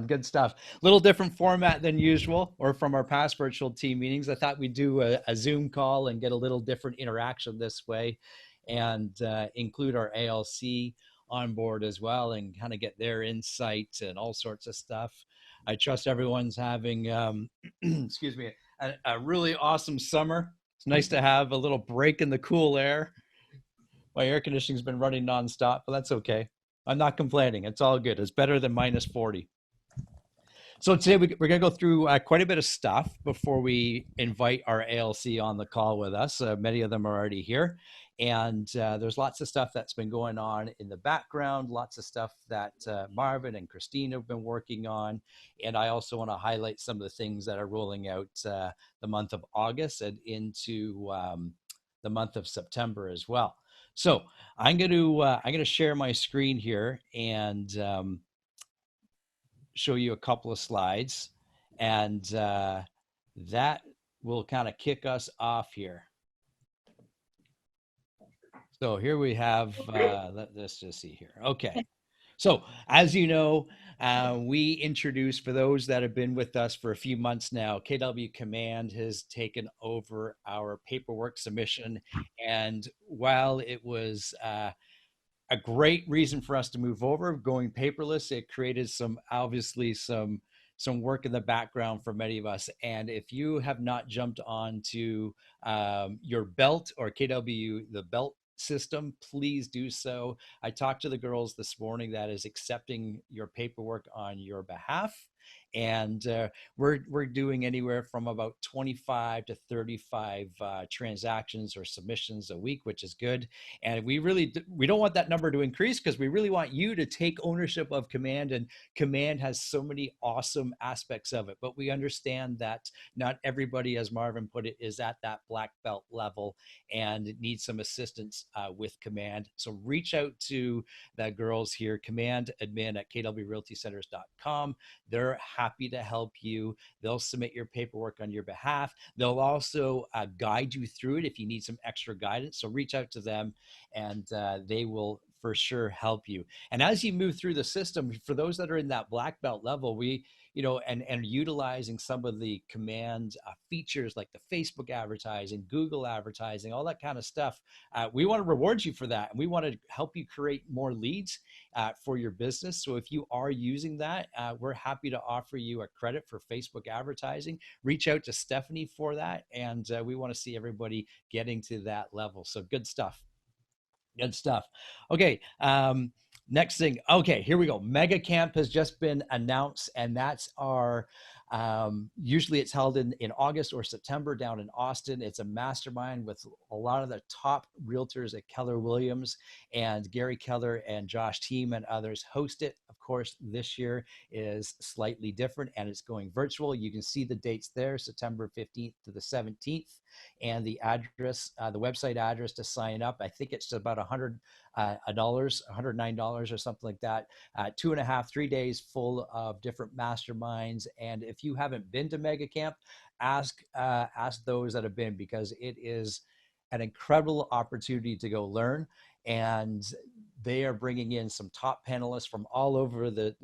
Good stuff. Little different format than usual or from our past virtual team meetings. I thought we'd do a Zoom call and get a little different interaction this way and include our ALC on board as well and kind of get their insights and all sorts of stuff. I trust everyone's having, excuse me, a really awesome summer. It's nice to have a little break in the cool air. My air conditioning's been running nonstop, but that's okay. I'm not complaining. It's all good. It's better than minus 40. So today we're going to go through quite a bit of stuff before we invite our ALC on the call with us. Many of them are already here. And there's lots of stuff that's been going on in the background, lots of stuff that Marvin and Christine have been working on. And I also want to highlight some of the things that are rolling out the month of August and into the month of September as well. So I'm going to share my screen here and show you a couple of slides, and that will kind of kick us off here. So here we have, let's just see here. Okay. So as you know, we introduced, for those that have been with us for a few months now, KW Command has taken over our paperwork submission. And while it was a great reason for us to move over, going paperless, it created obviously some work in the background for many of us. And if you have not jumped onto your belt or the belt system, please do so. I talked to the girls this morning that is accepting your paperwork on your behalf. And we're doing anywhere from about 25 to 35 transactions or submissions a week, which is good. And we don't want that number to increase because we really want you to take ownership of Command, and Command has so many awesome aspects of it. But we understand that not everybody, as Marvin put it, is at that black belt level and needs some assistance with Command. So reach out to the girls here, Command admin at kwrealtycenters.com. They're happy to help you. They'll submit your paperwork on your behalf. They'll also guide you through it if you need some extra guidance. So reach out to them and they will for sure help you. And as you move through the system, for those that are in that black belt level, and utilizing some of the Command features like the Facebook advertising, Google advertising, all that kind of stuff. We want to reward you for that. And we want to help you create more leads for your business. So if you are using that, we're happy to offer you a credit for Facebook advertising. Reach out to Stephanie for that. And we want to see everybody getting to that level. So good stuff. Good stuff. Okay. Next thing. Okay, here we go. Mega Camp has just been announced, and that's our, usually it's held in August or September down in Austin. It's a mastermind with a lot of the top realtors at Keller Williams, and Gary Keller and Josh Team and others host it. Of course, this year is slightly different and it's going virtual. You can see the dates there, September 15th to the 17th, and the address, the website address to sign up. I think it's about $109 or something like that. 3 days full of different masterminds. And if you haven't been to Mega Camp, ask those that have been, because it is an incredible opportunity to go learn. And they are bringing in some top panelists from all over the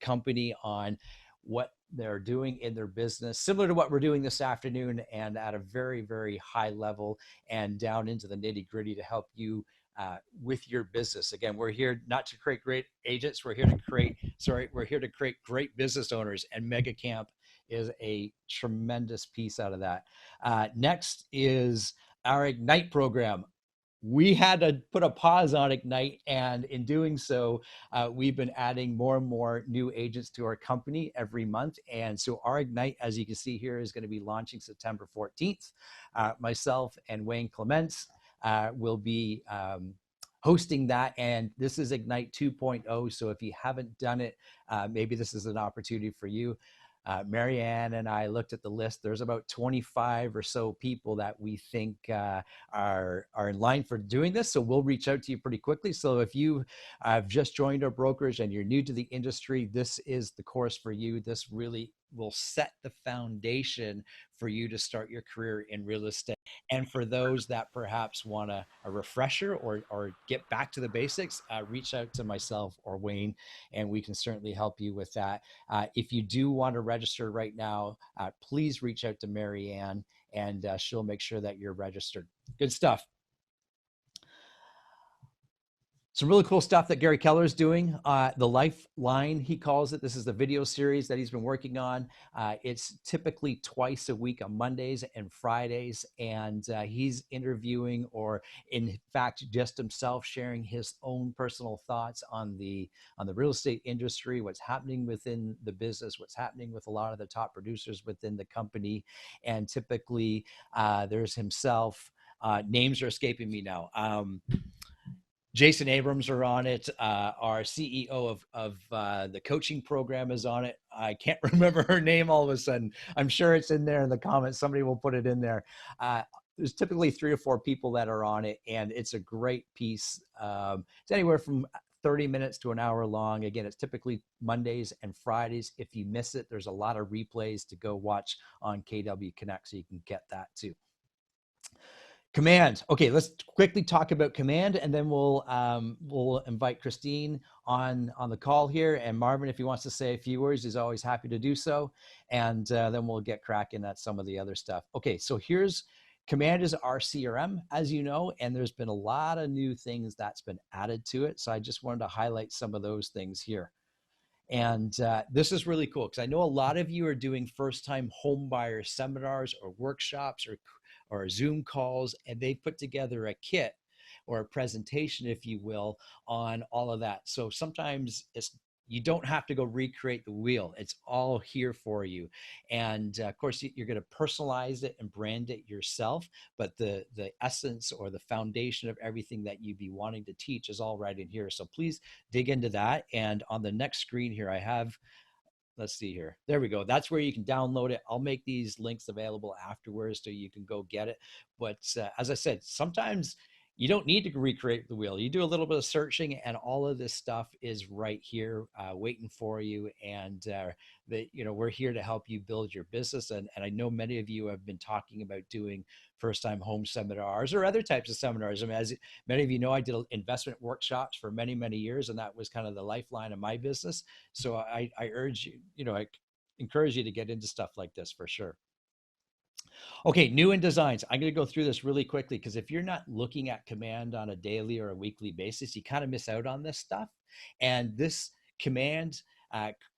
company on what they're doing in their business, similar to what we're doing this afternoon, and at a very, very high level and down into the nitty gritty to help you with your business. Again, we're here not to create great agents. We're here to create great business owners, and Mega Camp is a tremendous piece out of that. Next is our Ignite program. We had to put a pause on Ignite, and in doing so, we've been adding more and more new agents to our company every month. And so our Ignite, as you can see here, is going to be launching September 14th. Myself and Wayne Clements will be hosting that, and this is Ignite 2.0. So if you haven't done it, maybe this is an opportunity for you. Marianne and I looked at the list. There's about 25 or so people that we think are in line for doing this. So we'll reach out to you pretty quickly. So if you have just joined our brokerage and you're new to the industry, this is the course for you. This really will set the foundation for you to start your career in real estate. And for those that perhaps want a refresher or get back to the basics, reach out to myself or Wayne, and we can certainly help you with that. If you do want to register right now, please reach out to Mary Ann, and she'll make sure that you're registered. Good stuff. Some really cool stuff that Gary Keller is doing. The Lifeline, he calls it. This is the video series that he's been working on. It's typically twice a week on Mondays and Fridays, and he's interviewing, or in fact, just himself sharing his own personal thoughts on the real estate industry, what's happening within the business, what's happening with a lot of the top producers within the company, and typically there's himself. Names are escaping me now. Jason Abrams are on it. Our CEO of the coaching program is on it. I can't remember her name all of a sudden. I'm sure it's in there in the comments. Somebody will put it in there. There's typically 3 or 4 people that are on it, and it's a great piece. It's anywhere from 30 minutes to an hour long. Again, it's typically Mondays and Fridays. If you miss it, there's a lot of replays to go watch on KW Connect, so you can get that too. Command. Okay, let's quickly talk about Command, and then we'll invite Christine on the call here. And Marvin, if he wants to say a few words, he's always happy to do so. And then we'll get cracking at some of the other stuff. Okay, so here's Command is our CRM, as you know, and there's been a lot of new things that's been added to it. So I just wanted to highlight some of those things here. And this is really cool because I know a lot of you are doing first-time home buyer seminars or workshops or Zoom calls, and they put together a kit or a presentation, if you will, on all of that. So sometimes you don't have to go recreate the wheel. It's all here for you. And of course, you're going to personalize it and brand it yourself, but the essence or the foundation of everything that you'd be wanting to teach is all right in here. So please dig into that. And on the next screen here, I have, let's see here. There we go. That's where you can download it. I'll make these links available afterwards so you can go get it. But as I said, sometimes you don't need to recreate the wheel. You do a little bit of searching, and all of this stuff is right here waiting for you. And we're here to help you build your business. And I know many of you have been talking about doing first-time home seminars or other types of seminars. I mean, as many of you know, I did investment workshops for many, many years, and that was kind of the lifeline of my business. So I urge you, I encourage you to get into stuff like this for sure. Okay, new in designs. I'm going to go through this really quickly because if you're not looking at Command on a daily or a weekly basis, you kind of miss out on this stuff. And this Command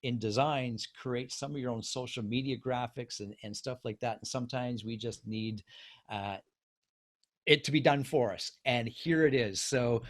in designs creates some of your own social media graphics and stuff like that. And sometimes we just need it to be done for us. And here it is. So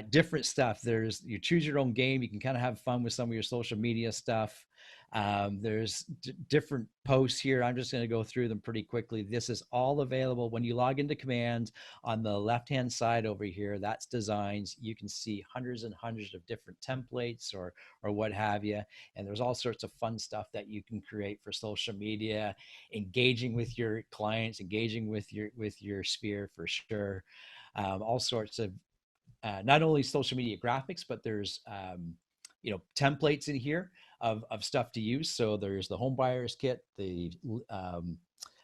different stuff. You choose your own game. You can kind of have fun with some of your social media stuff. There's different posts here. I'm just going to go through them pretty quickly. This is all available when you log into Command. On the left-hand side over here, that's designs. You can see hundreds and hundreds of different templates or what have you. And there's all sorts of fun stuff that you can create for social media, engaging with your clients, engaging with your sphere for sure. All sorts of not only social media graphics, but there's templates in here of stuff to use. So there's the home buyers kit, the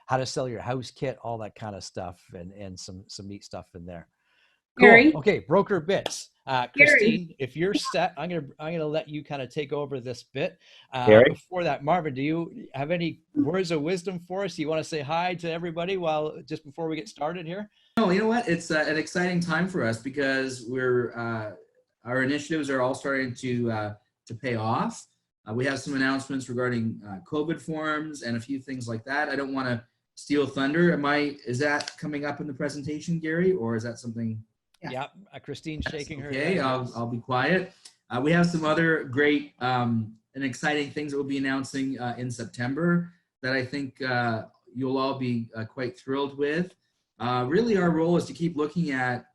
how to sell your house kit, all that kind of stuff, and some neat stuff in there. Cool. Gary? Okay, broker bits. Christine, if you're set, I'm gonna let you kind of take over this bit. Before that, Marvin, do you have any words of wisdom for us? Do you want to say hi to everybody just before we get started here? No, you know what? It's an exciting time for us because our initiatives are all starting to pay off. We have some announcements regarding COVID forms and a few things like that. I don't want to steal thunder. Is that coming up in the presentation, Gary, or is that something? Yeah, Christine's shaking her head. Okay, I'll be quiet. We have some other great and exciting things that we'll be announcing in September that I think you'll all be quite thrilled with. Really, our role is to keep looking at,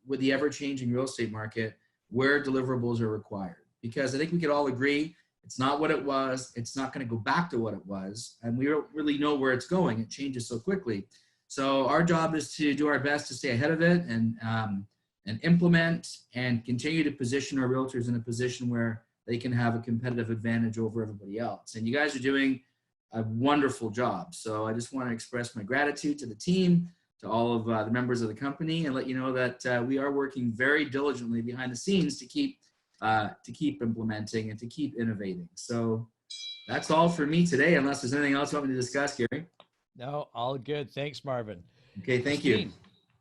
with the ever-changing real estate market, where deliverables are required. Because I think we could all agree it's not what it was. It's not going to go back to what it was. And we don't really know where it's going. It changes so quickly. So our job is to do our best to stay ahead of it and implement and continue to position our realtors in a position where they can have a competitive advantage over everybody else. And you guys are doing a wonderful job. So I just want to express my gratitude to the team, to all of the members of the company, and let you know that we are working very diligently behind the scenes to keep implementing and to keep innovating. So that's all for me today, unless there's anything else you want me to discuss, Gary. No, all good. Thanks, Marvin. Okay, thank you. Christine,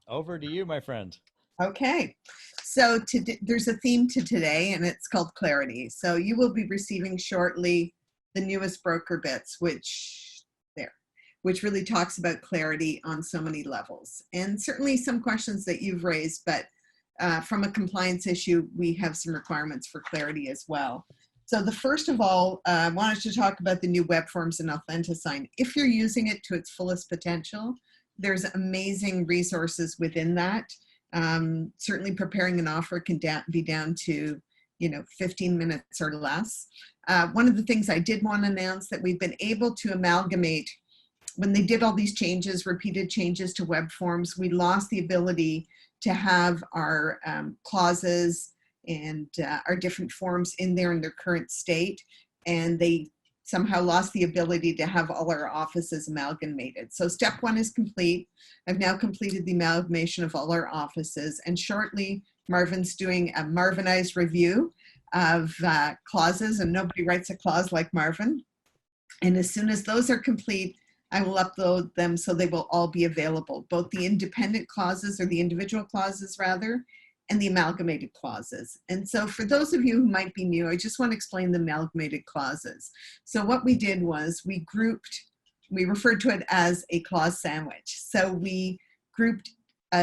over to you, my friend. Okay, so there's a theme to today, and it's called clarity. So you will be receiving shortly the newest broker bits, which really talks about clarity on so many levels, and certainly some questions that you've raised, but from a compliance issue, we have some requirements for clarity as well. So the first of all, I wanted to talk about the new web forms and AuthentiSign. If you're using it to its fullest potential, there's amazing resources within that. Certainly preparing an offer can be down to 15 minutes or less. One of the things I did want to announce that we've been able to amalgamate when they did all these changes, repeated changes to web forms, we lost the ability to have our clauses and our different forms in there in their current state, and they somehow lost the ability to have all our offices amalgamated. So step one is complete. I've now completed the amalgamation of all our offices, and shortly Marvin's doing a Marvinized review of clauses, and nobody writes a clause like Marvin. And as soon as those are complete, I will upload them so they will all be available, both the independent clauses, or the individual clauses rather, and the amalgamated clauses. And so for those of you who might be new, I just want to explain the amalgamated clauses. So what we did was we referred to it as a clause sandwich. So we grouped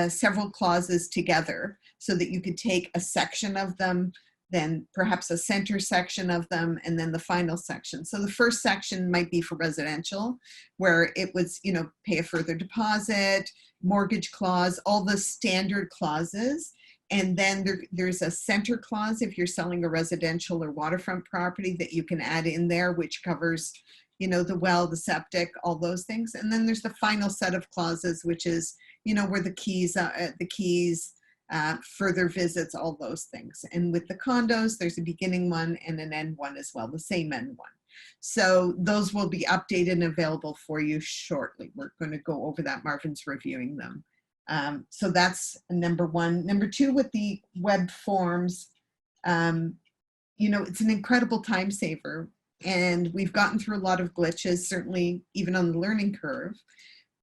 several clauses together so that you could take a section of them, then perhaps a center section of them, and then the final section. So the first section might be for residential, where it was, pay a further deposit, mortgage clause, all the standard clauses. And then there's a center clause if you're selling a residential or waterfront property that you can add in there, which covers, the well, the septic, all those things. And then there's the final set of clauses, which is, where the keys, further visits, all those things. And with the condos, there's a beginning one and an end one as well, the same end one. So those will be updated and available for you shortly. We're going to go over that. Marvin's reviewing them. So that's number one. Number two, with the web forms, it's an incredible time saver, and we've gotten through a lot of glitches, certainly even on the learning curve.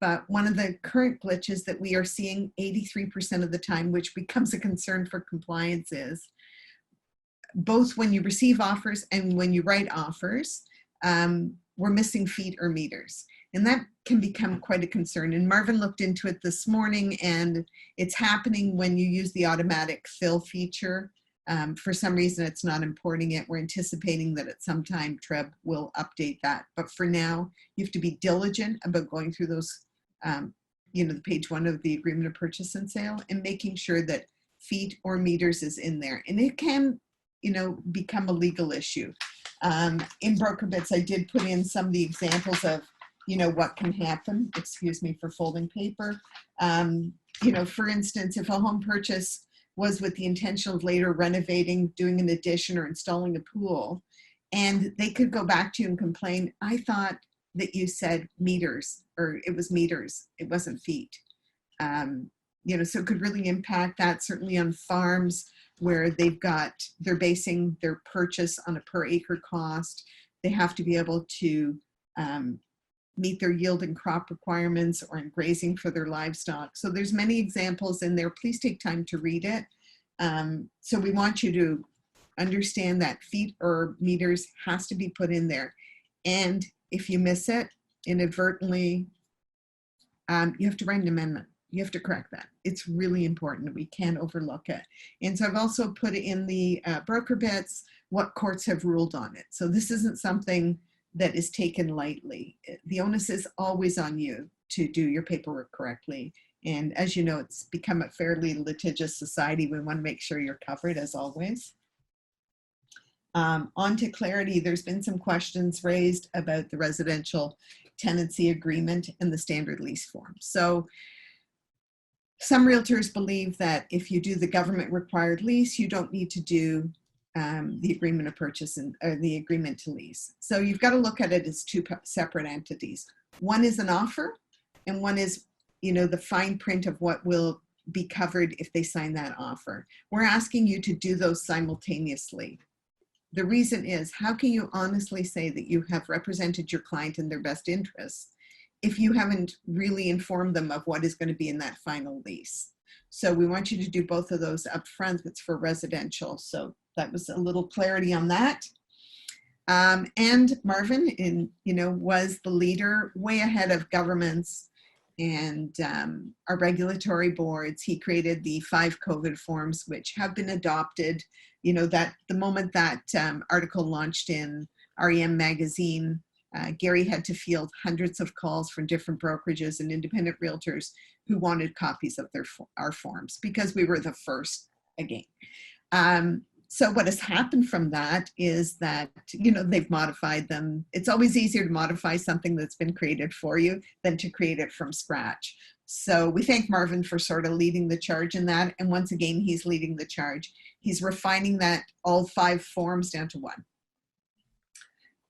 But one of the current glitches that we are seeing 83% of the time, which becomes a concern for compliance, is both when you receive offers and when you write offers, we're missing feet or meters. And that can become quite a concern. And Marvin looked into it this morning, and it's happening when you use the automatic fill feature. For some reason, it's not importing it. We're anticipating that at some time TREB will update that. But for now, you have to be diligent about going through those, the page one of the agreement of purchase and sale, and making sure that feet or meters is in there. And it can, become a legal issue. In Broker Bits, I did put in some of the examples of, what can happen. Excuse me for folding paper. For instance, if a home purchase was with the intention of later renovating, doing an addition, or installing a pool, and they could go back to you and complain, I thought that you said meters, or it was meters, it wasn't feet. So it could really impact that, certainly on farms where they're basing their purchase on a per acre cost. They have to be able to meet their yield and crop requirements, or in grazing for their livestock. So there's many examples in there. Please take time to read it. So we want you to understand that feet or meters has to be put in there. And if you miss it inadvertently, you have to write an amendment. You have to correct that. It's really important. We can't overlook it. And so I've also put in the broker bits what courts have ruled on it. So this isn't something that is taken lightly. The onus is always on you to do your paperwork correctly. And as you know, it's become a fairly litigious society. We want to make sure you're covered, as always. On to clarity, there's been some questions raised about the residential tenancy agreement and the standard lease form. So some realtors believe that if you do the government required lease, you don't need to do the agreement of purchase or the agreement to lease. So you've got to look at it as two separate entities. One is an offer, and one is, the fine print of what will be covered if they sign that offer. We're asking you to do those simultaneously. The reason is, how can you honestly say that you have represented your client in their best interests if you haven't really informed them of what is going to be in that final lease? So we want you to do both of those up front. It's for residential. So that was a little clarity on that. And Marvin, was the leader way ahead of governments and our regulatory boards. He created the 5 COVID forms, which have been adopted. That the moment that article launched in REM magazine, Gary had to field hundreds of calls from different brokerages and independent realtors who wanted copies of our forms, because we were the first again. So what has happened from that is that, they've modified them. It's always easier to modify something that's been created for you than to create it from scratch. So we thank Marvin for sort of leading the charge in that. And once again, he's leading the charge. He's refining that all 5 forms down to 1.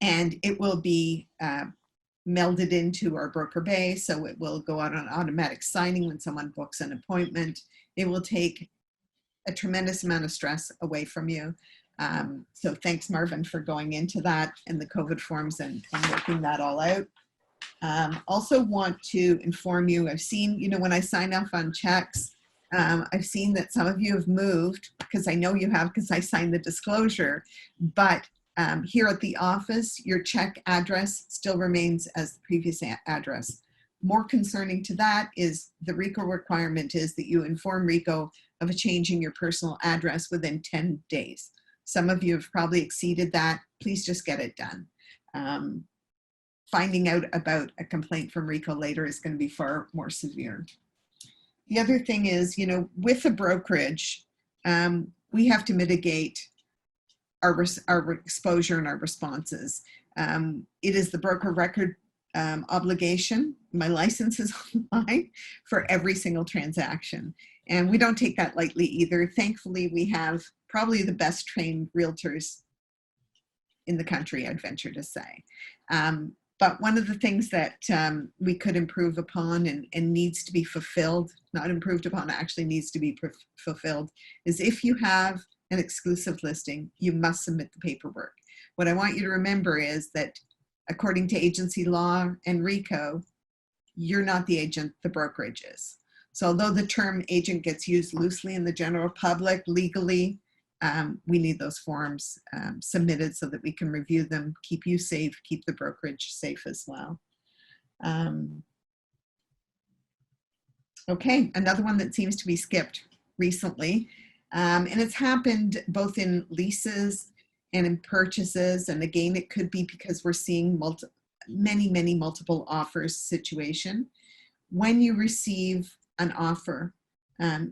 And it will be melded into our broker bay. So it will go out on automatic signing when someone books an appointment. It will take a tremendous amount of stress away from you. So thanks, Marvin, for going into that and the COVID forms and working that all out. Also want to inform you, I've seen, when I sign off on checks, I've seen that some of you have moved, because I know you have, because I signed the disclosure, but here at the office, your check address still remains as the previous address. More concerning to that is the RICO requirement is that you inform RICO of a change in your personal address within 10 days. Some of you have probably exceeded that. Please just get it done. Finding out about a complaint from RICO later is going to be far more severe. The other thing is, with a brokerage, we have to mitigate our exposure and our responses. It is the broker record obligation. My license is online for every single transaction. And we don't take that lightly either. Thankfully, we have probably the best trained realtors in the country, I'd venture to say. But one of the things that we could improve upon and needs to be fulfilled, not improved upon, actually needs to be fulfilled, is if you have an exclusive listing, you must submit the paperwork. What I want you to remember is that according to agency law and RICO, you're not the agent, the brokerage is. So although the term agent gets used loosely in the general public, legally, we need those forms submitted so that we can review them, keep you safe, keep the brokerage safe as well. Okay, another one that seems to be skipped recently, and it's happened both in leases and in purchases. And again, it could be because we're seeing many multiple offers situation. When you receive an offer,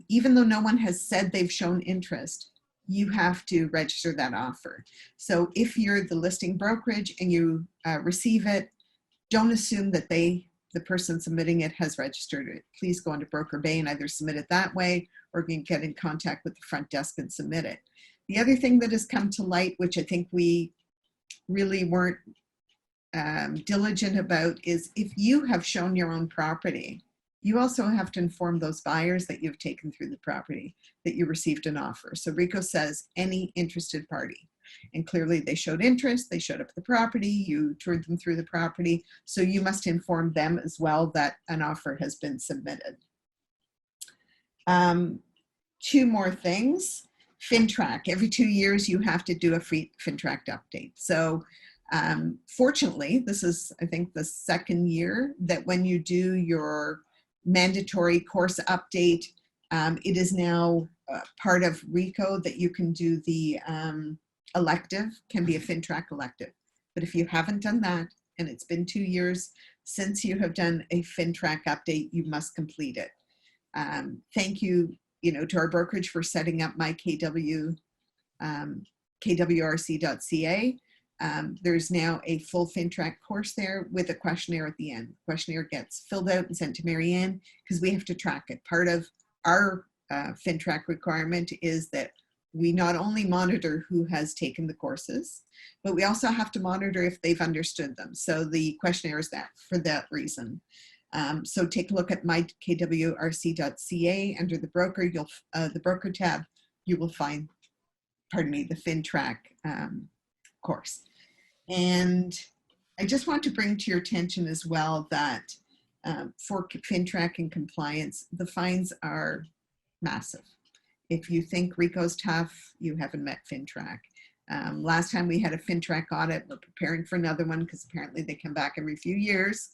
even though no one has said they've shown interest, you have to register that offer. So if you're the listing brokerage and you receive it, don't assume that the person submitting it has registered it. Please go onto Broker Bay and either submit it that way or you can get in contact with the front desk and submit it. The other thing that has come to light, which I think we really weren't diligent about, is if you have shown your own property, you also have to inform those buyers that you've taken through the property, that you received an offer. So RICO says any interested party. And clearly they showed interest, they showed up at the property, you toured them through the property. So you must inform them as well that an offer has been submitted. 2 more things. FinTrack. Every 2 years you have to do a free FinTrack update. So fortunately, this is, I think, the 2nd year that when you do your mandatory course update, it is now part of RICO that you can do the elective, can be a FinTrack elective. But if you haven't done that, and it's been 2 years since you have done a FinTrack update, you must complete it. Thank you, to our brokerage for setting up my KWRC.ca. There's now a full FinTrack course there with a questionnaire at the end. The questionnaire gets filled out and sent to Marianne because we have to track it. Part of our FinTrack requirement is that we not only monitor who has taken the courses, but we also have to monitor if they've understood them. So the questionnaire is that for that reason. So take a look at mykwrc.ca under the broker. The broker tab. You will find, pardon me, the FinTrack course. And I just want to bring to your attention as well that for FinTrack and compliance, the fines are massive. If you think RICO's tough, you haven't met FinTrack. Last time we had a FinTrack audit, we're preparing for another one because apparently they come back every few years.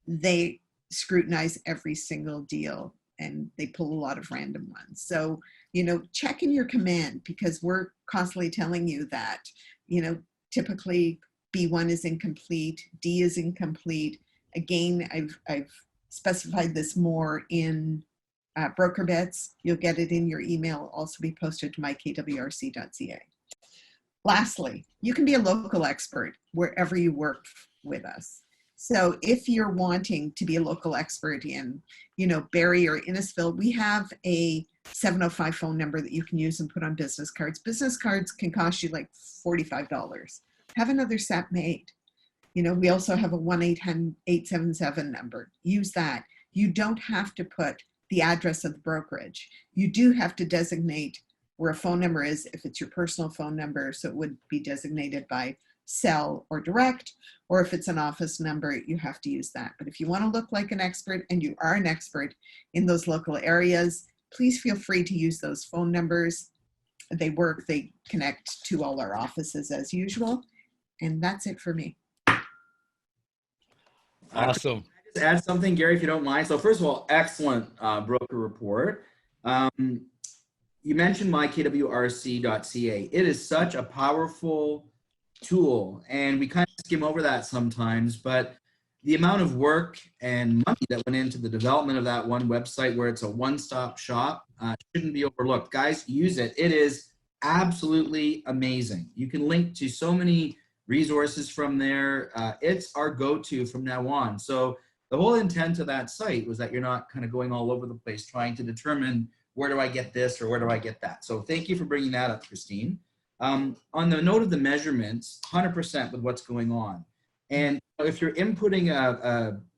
They scrutinize every single deal and they pull a lot of random ones. So, you know, check in your command because we're constantly telling you that, you know, typically B1 is incomplete, D is incomplete. Again, I've specified this more in broker bets. You'll get it in your email, also be posted to mykwrc.ca. Lastly, you can be a local expert wherever you work with us. So if you're wanting to be a local expert in, you know, Barrie or Innisfil, we have a 705 phone number that you can use and put on business cards. Business cards can cost you like $45. Have another set made. You know, we also have a 1-800-877 number. Use that. You don't have to put the address of the brokerage. You do have to designate where a phone number is if it's your personal phone number. So it would be designated by cell or direct, or if it's an office number, you have to use that. But if you want to look like an expert and you are an expert in those local areas, please feel free to use those phone numbers. They work, they connect to all our offices as usual. And that's it for me. Awesome. Just add something, Gary, if you don't mind. So first of all, excellent broker report. You mentioned mykwrc.ca. It is such a powerful tool, and we kind of skim over that sometimes, but the amount of work and money that went into the development of that one website where it's a one-stop shop shouldn't be overlooked. Guys, use it. It is absolutely amazing. You can link to so many resources from there. It's our go-to from now on. So the whole intent of that site was that you're not kind of going all over the place trying to determine where do I get this or where do I get that. So thank you for bringing that up, Christine. On the note of the measurements, 100% with what's going on. And if you're inputting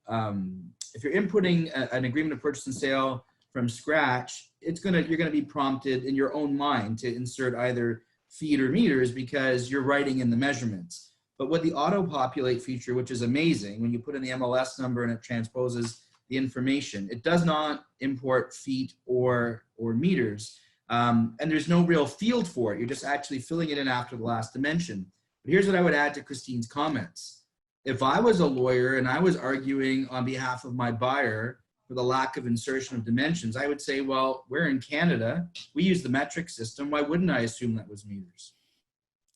an agreement of purchase and sale from scratch, you're gonna be prompted in your own mind to insert either feet or meters because you're writing in the measurements. But with the auto-populate feature, which is amazing, when you put in the MLS number and it transposes the information, it does not import feet or meters. And there's no real field for it. You're just actually filling it in after the last dimension. But here's what I would add to Christine's comments. If I was a lawyer and I was arguing on behalf of my buyer for the lack of insertion of dimensions, I would say, well, we're in Canada. We use the metric system. Why wouldn't I assume that was meters?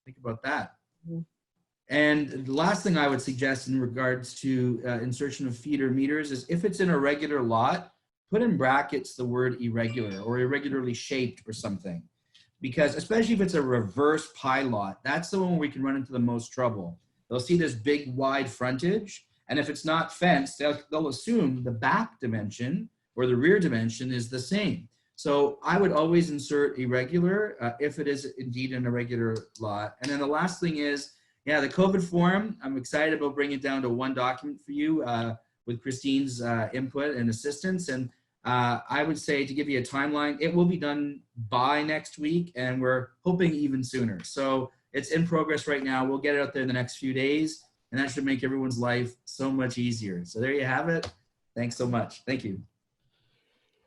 Think about that. Mm-hmm. And the last thing I would suggest in regards to insertion of feet or meters is if it's in a regular lot, put in brackets the word irregular or irregularly shaped or something. Because especially if it's a reverse pie lot, that's the one where we can run into the most trouble. They'll see this big wide frontage, and if it's not fenced, they'll assume the back dimension or the rear dimension is the same. So I would always insert irregular if it is indeed an irregular lot. And then the last thing is, yeah, the COVID forum, I'm excited about bringing it down to one document for you with Christine's input and assistance. And I would say, to give you a timeline, it will be done by next week, and we're hoping even sooner. So it's in progress right now. We'll get it out there in the next few days, and that should make everyone's life so much easier. So there you have it. Thanks so much. Thank you.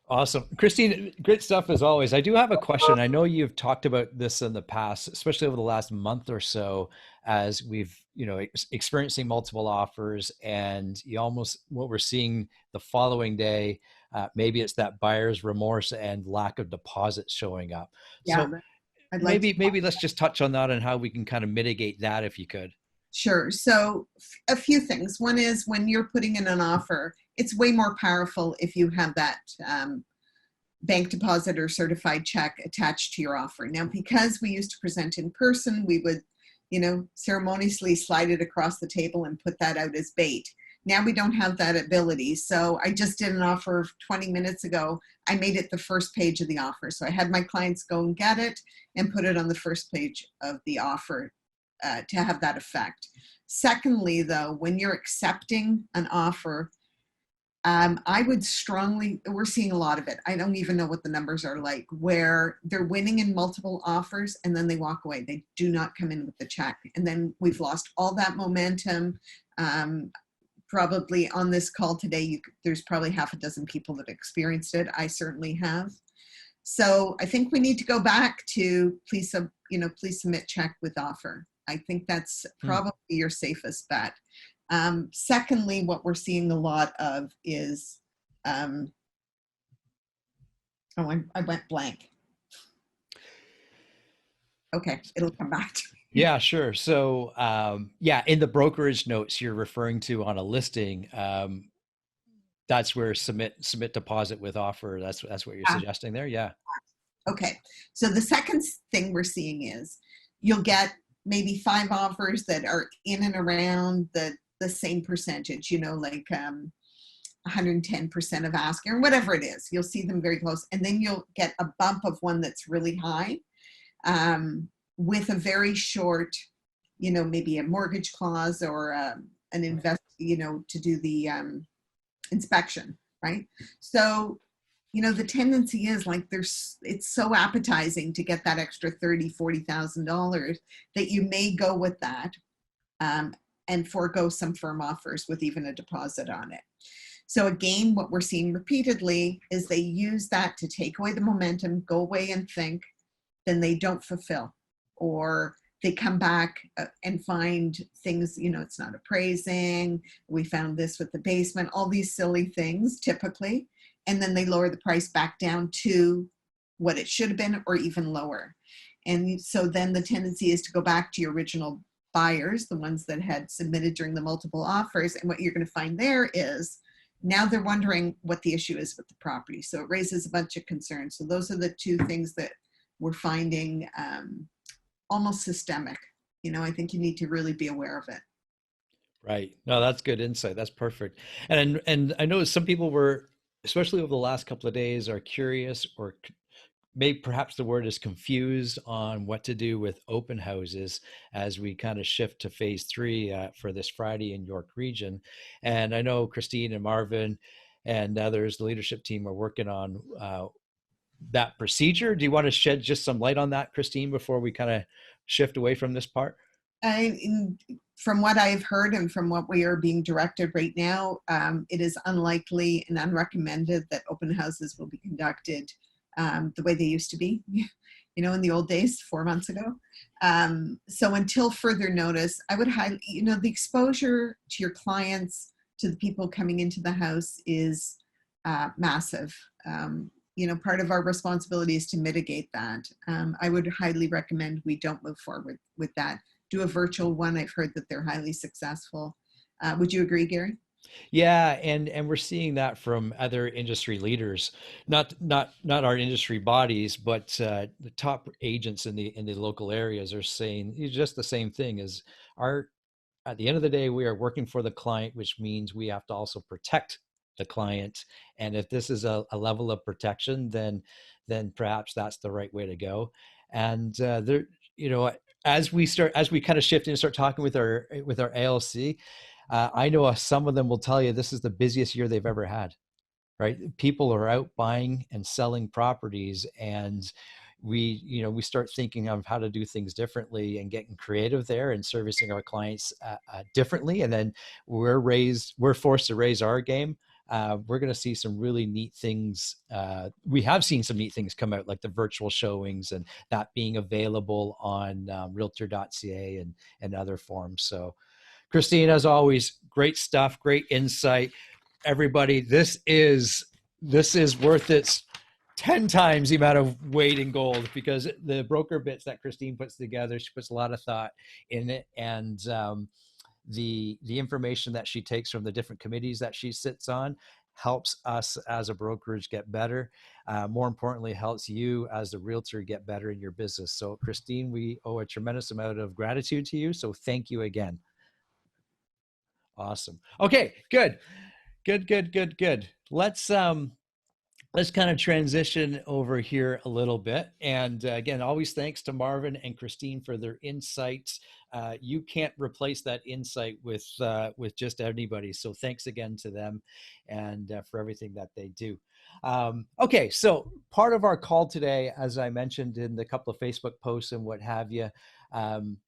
Awesome. Christine, great stuff as always. I do have a question. I know you've talked about this in the past, especially over the last month or so, as we've, experiencing multiple offers, and what we're seeing the following day, maybe it's that buyer's remorse and lack of deposits showing up. Yeah, so maybe let's just touch on that and how we can kind of mitigate that, if you could. Sure. So a few things. One is when you're putting in an offer, it's way more powerful if you have that bank deposit or certified check attached to your offer. Now, because we used to present in person, we would, ceremoniously slide it across the table and put that out as bait. Now we don't have that ability. So I just did an offer 20 minutes ago. I made it the first page of the offer. So I had my clients go and get it and put it on the first page of the offer to have that effect. Secondly, though, when you're accepting an offer, I would strongly, we're seeing a lot of it. I don't even know what the numbers are like, where they're winning in multiple offers and then they walk away. They do not come in with the check. And then we've lost all that momentum. Probably on this call today, there's probably half a dozen people that experienced it. I certainly have. So I think we need to go back to please submit check with offer. I think that's probably your safest bet. Secondly, what we're seeing a lot of is, I went blank. Okay, it'll come back to me. Yeah, sure. So, yeah, in the brokerage notes you're referring to on a listing, that's where submit deposit with offer. That's what you're suggesting there. Yeah. Okay. So the second thing we're seeing is you'll get maybe 5 offers that are in and around the same percentage, like 110% of asking or whatever it is. You'll see them very close. And then you'll get a bump of one that's really high with a very short, maybe a mortgage clause or an invest, to do the inspection, right? So, the tendency is like it's so appetizing to get that extra $30,000-$40,000 that you may go with that and forego some firm offers with even a deposit on it. So again, what we're seeing repeatedly is they use that to take away the momentum, go away and think, then they don't fulfill, or they come back and find things, it's not appraising. We found this with the basement, all these silly things typically. And then they lower the price back down to what it should have been or even lower. And so then the tendency is to go back to your original buyers, the ones that had submitted during the multiple offers. And what you're going to find there is now they're wondering what the issue is with the property. So it raises a bunch of concerns. So those are the two things that we're finding almost systemic. I think you need to really be aware of it. Right. No, that's good insight. That's perfect. And I know some people were, especially over the last couple of days, are curious, or maybe perhaps the word is confused on what to do with open houses as we kind of shift to phase 3 for this Friday in York region. And I know Christine and Marvin and others, the leadership team, are working on that procedure. Do you want to shed just some light on that, Christine, before we kind of shift away from this part? From what I've heard and from what we are being directed right now, it is unlikely and unrecommended that open houses will be conducted the way they used to be, in the old days, 4 months ago. So until further notice, I would highly, the exposure to your clients, to the people coming into the house is massive. Part of our responsibility is to mitigate that. I would highly recommend we don't move forward with that. Do a virtual one. I've heard that they're highly successful. Would you agree, Gary? Yeah, and we're seeing that from other industry leaders, not our industry bodies, but the top agents in the local areas are saying just the same thing. At the end of the day, we are working for the client, which means we have to also protect the client. And if this is a level of protection, then perhaps that's the right way to go. And as we kind of shift and start talking with our ALC, I know some of them will tell you this is the busiest year they've ever had. Right? People are out buying and selling properties, and we start thinking of how to do things differently and getting creative there and servicing our clients differently. And then we're forced to raise our game. We're going to see some really neat things. We have seen some neat things come out, like the virtual showings and that being available on realtor.ca and other forms. So Christine, as always, great stuff, great insight. Everybody, this is worth its 10 times the amount of weight in gold, because the broker bits that Christine puts together, she puts a lot of thought in it, and the information that she takes from the different committees that she sits on helps us as a brokerage get better. More importantly, helps you as the realtor get better in your business. So Christine, we owe a tremendous amount of gratitude to you. So thank you again. Awesome. Okay, good. Good, good, good, good. Let's kind of transition over here a little bit. And again, always thanks to Marvin and Christine for their insights. You can't replace that insight with just anybody. So thanks again to them and for everything that they do. Okay, so part of our call today, as I mentioned in the couple of Facebook posts and what have you, um,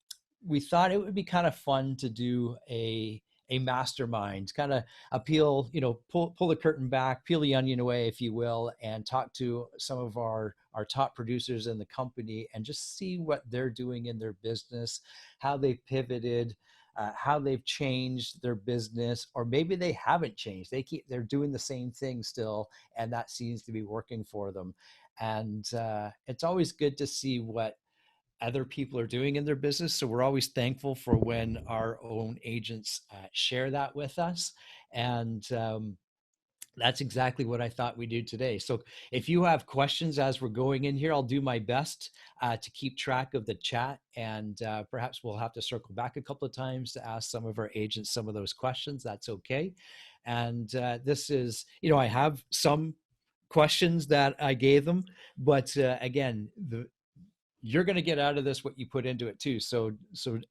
we thought it would be kind of fun to do a mastermind, kind of appeal, pull the curtain back, peel the onion away, if you will, and talk to some of our top producers in the company and just see what they're doing in their business, how they've pivoted, how they've changed their business, or maybe they haven't changed. They're doing the same thing still, and that seems to be working for them. And it's always good to see what other people are doing in their business. So we're always thankful for when our own agents share that with us. And that's exactly what I thought we'd do today. So if you have questions as we're going in here, I'll do my best to keep track of the chat. And perhaps we'll have to circle back a couple of times to ask some of our agents some of those questions. That's okay. And this is, I have some questions that I gave them, but again, you're going to get out of this what you put into it too. So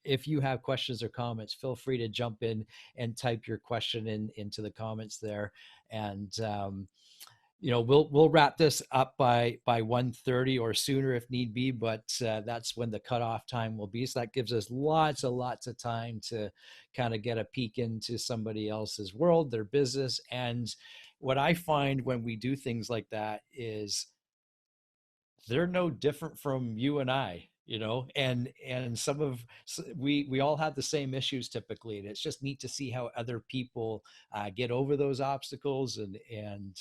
if you have questions or comments, feel free to jump in and type your question into the comments there. And we'll wrap this up by 1:30 or sooner if need be, but that's when the cutoff time will be. So that gives us lots of time to kind of get a peek into somebody else's world, their business. And what I find when we do things like that is they're no different from you and I, and we all have the same issues typically, and it's just neat to see how other people get over those obstacles and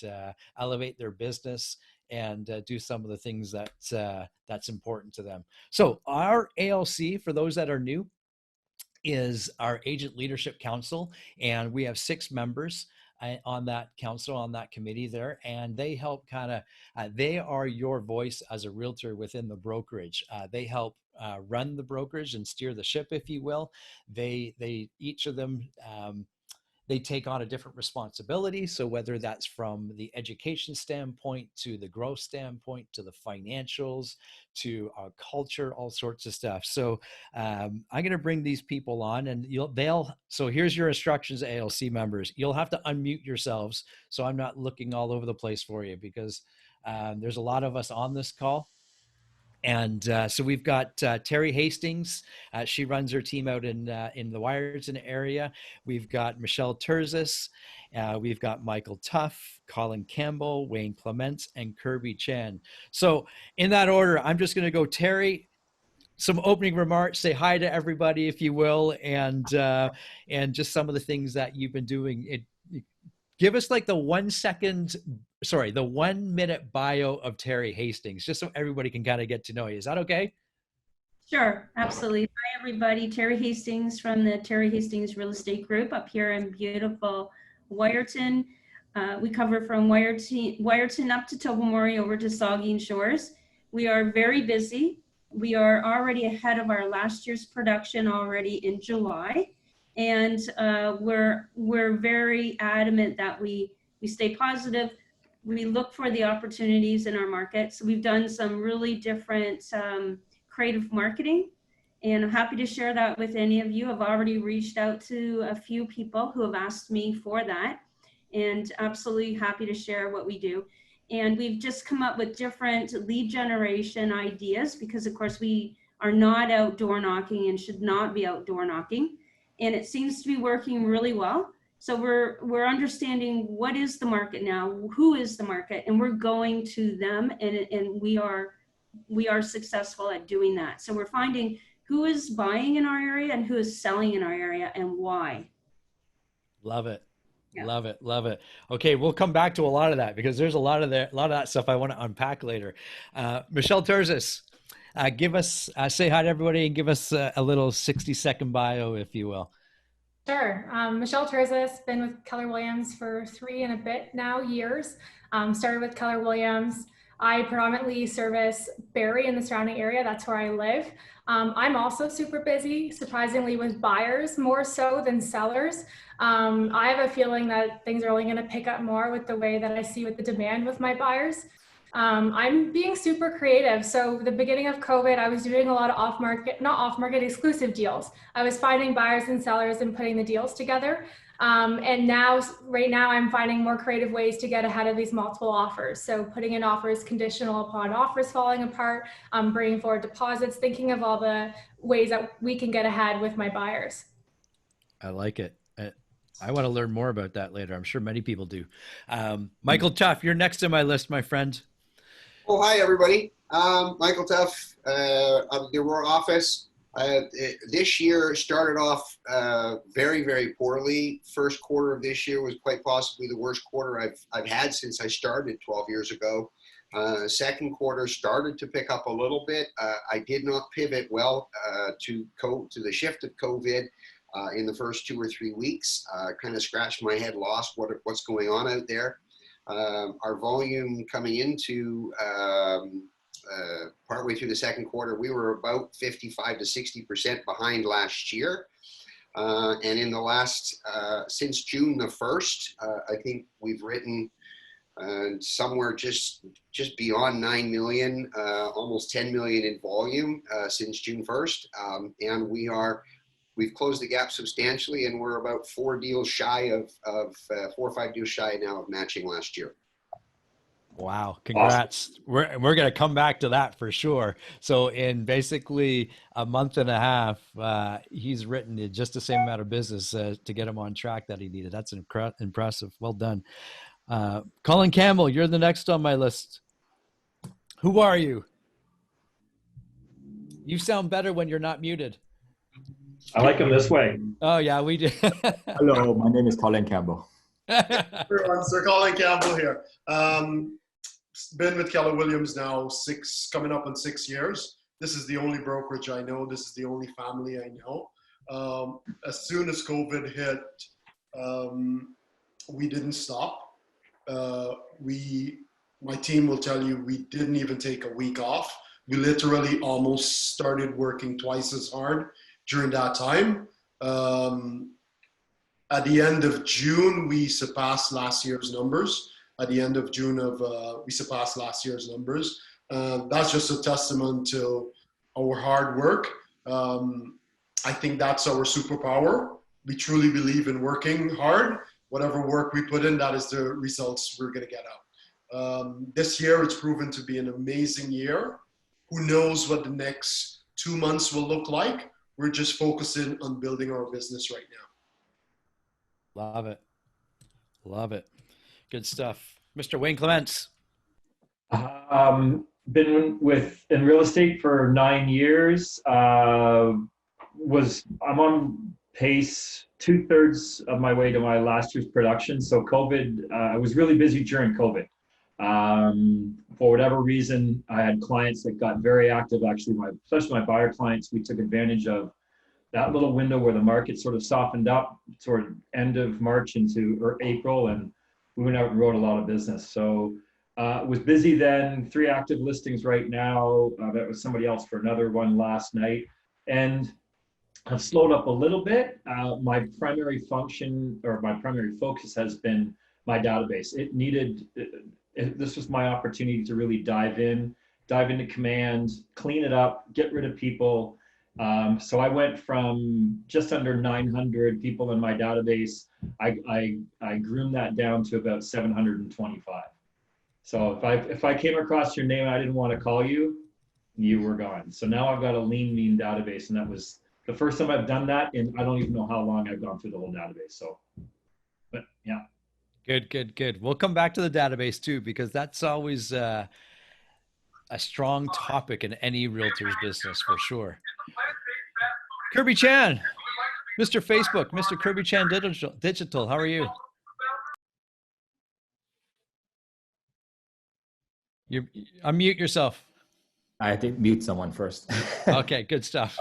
elevate their business and do some of the things that's important to them. So our ALC, for those that are new, is our Agent Leadership Council, and we have 6 members on that council, on that committee there, and they help they are your voice as a realtor within the brokerage. They help run the brokerage and steer the ship, if you will. They each of them they take on a different responsibility. So whether that's from the education standpoint to the growth standpoint to the financials to our culture, all sorts of stuff. So I'm going to bring these people on, and so here's your instructions, ALC members. You'll have to unmute yourselves so I'm not looking all over the place for you, because there's a lot of us on this call. And so we've got Terry Hastings. She runs her team out in the Wyerton area. We've got Michelle Terzis. We've got Michael Tuff, Colin Campbell, Wayne Clements, and Kirby Chan. So in that order, I'm just going to go Terry. Some opening remarks, say hi to everybody, if you will, and just some of the things that you've been doing. Give us like the 1 minute bio of Terry Hastings, just so everybody can kind of get to know you. Is that okay? Sure, absolutely. Hi, everybody. Terry Hastings from the Terry Hastings Real Estate Group up here in beautiful Wyerton. We cover from Wyerton up to Tobermory over to Saugeen Shores. We are very busy. We are already ahead of our last year's production already in July. And we're very adamant that we stay positive. We look for the opportunities in our market. So we've done some really different creative marketing, and I'm happy to share that with any of you. I've already reached out to a few people who have asked me for that, and absolutely happy to share what we do. And we've just come up with different lead generation ideas because, of course, we are not outdoor knocking and should not be outdoor knocking. And it seems to be working really well. So we're understanding what is the market now, who is the market, and we're going to them, and we are successful at doing that. So we're finding who is buying in our area and who is selling in our area and why. Love it. Yeah. Love it. Love it. Okay. We'll come back to a lot of that because there's a lot of that stuff I want to unpack later. Michelle Terzis, say hi to everybody and give us a little 60-second bio, if you will. Sure. Michelle Terzis, been with Keller Williams for 3 and a bit now years. Started with Keller Williams I predominantly service Barrie and the surrounding area. That's where I live. I'm also super busy, surprisingly, with buyers more so than sellers. I have a feeling that things are only going to pick up more with the way that I see with the demand with my buyers. I'm being super creative. So the beginning of COVID, I was doing a lot of off-market, not off-market, exclusive deals. I was finding buyers and sellers and putting the deals together. And now, right now, I'm finding more creative ways to get ahead of these multiple offers. So putting in offers conditional upon offers falling apart, bringing forward deposits, thinking of all the ways that we can get ahead with my buyers. I like it. I want to learn more about that later. I'm sure many people do. Michael Tuff, you're next on my list, my friend. Oh, hi, everybody. Michael Tuff of the Aurora office. This year started off very, very poorly. First quarter of this year was quite possibly the worst quarter I've had since I started 12 years ago. Second quarter started to pick up a little bit. I did not pivot well to the shift of COVID in the first 2 or 3 weeks. Kind of scratched my head, lost what's going on out there. Our volume coming into partway through the second quarter, we were about 55 to 60% behind last year. And in the last, since June the 1st, I think we've written somewhere just beyond 9 million, almost 10 million in volume since June 1st. And we've closed the gap substantially, and we're about 4 deals shy of 4 or 5 deals shy now of matching last year. Wow, congrats. Awesome. We're going to come back to that for sure. So in basically a month and a half, he's written just the same amount of business to get him on track that he needed. That's impressive. Well done. Colin Campbell, you're the next on my list. Who are you? You sound better when you're not muted. I like him this way. Oh, yeah, we do. Hello, my name is Colin Campbell. Everyone, Sir Colin Campbell here. Been with Keller Williams now coming up on 6 years. This is the only brokerage I know. This is the only family I know. As soon as COVID hit, we didn't stop. My team will tell you we didn't even take a week off. We literally almost started working twice as hard during that time. At the end of June, we surpassed last year's numbers. At the end of June, we surpassed last year's numbers. That's just a testament to our hard work. I think that's our superpower. We truly believe in working hard. Whatever work we put in, that is the results we're going to get out. This year, it's proven to be an amazing year. Who knows what the next 2 months will look like? We're just focusing on building our business right now. Love it. Love it. Good stuff. Mr. Wayne Clements. Been in real estate for 9 years. I'm on pace 2/3 of my way to my last year's production. So COVID, I was really busy during COVID. For whatever reason, I had clients that got very active. Actually, especially my buyer clients, we took advantage of that little window where the market sort of softened up toward end of March into April, and we went out and wrote a lot of business. So was busy then, 3 active listings right now. That was somebody else for another one last night. And I've slowed up a little bit. My primary function or my primary focus has been my database. This was my opportunity to really dive into command, clean it up, get rid of people. So I went from just under 900 people in my database. I groomed that down to about 725. So if I came across your name and I didn't want to call you, you were gone. So now I've got a lean, mean database, and that was the first time I've done that, and I don't even know how long I've gone through the whole database. So, but yeah. Good. We'll come back to the database too, because that's always a strong topic in any realtor's business for sure. Kirby Chan, Mr. Facebook, Mr. Kirby Chan Digital. How are you? You unmute yourself. I had to mute someone first. Okay, good stuff.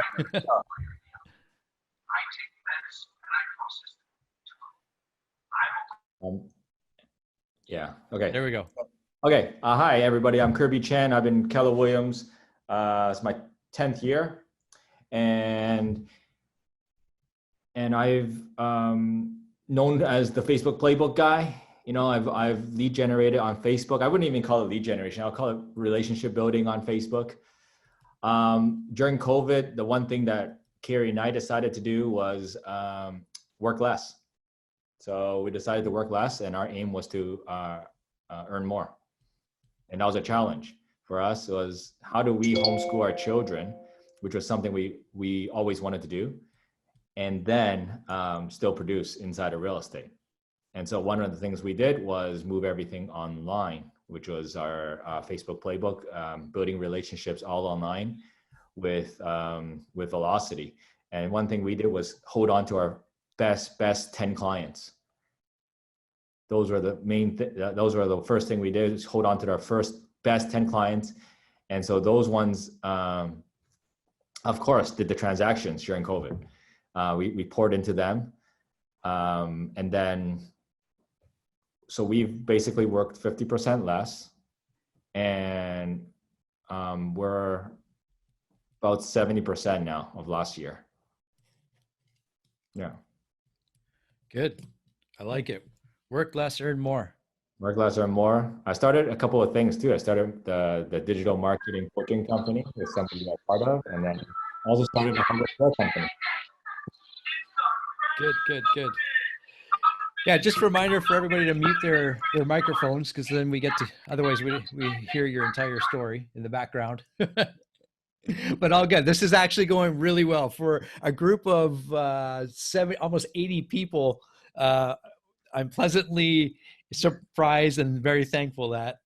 Yeah. Okay. There we go. Okay. Hi, everybody. I'm Kirby Chen. I've been Keller Williams. It's my 10th year. And I've known as the Facebook playbook guy. You know, I've lead generated on Facebook. I wouldn't even call it lead generation. I'll call it relationship building on Facebook. During COVID, the one thing that Carrie and I decided to do was work less. So we decided to work less, and our aim was to earn more. And that was a challenge for us. Was how do we homeschool our children, which was something we always wanted to do, and then still produce inside of real estate. And so one of the things we did was move everything online, which was our Facebook playbook, building relationships all online with velocity. And one thing we did was hold on to our best 10 clients. Those were the those were the first thing we did, is hold on to our best 10 clients. And so those ones, of course, did the transactions during COVID. We poured into them. And then, so we've basically worked 50% less, and we're about 70% now of last year. Yeah. Good. I like it. Work less, earn more. Work less, earn more. I started a couple of things too. I started the digital marketing booking company with somebody I'm part of, and then also started a hardware company. Good. Yeah, just a reminder for everybody to mute their microphones, because then we get to, otherwise we hear your entire story in the background. But all good. This is actually going really well for a group of almost 80 people. I'm pleasantly surprised and very thankful that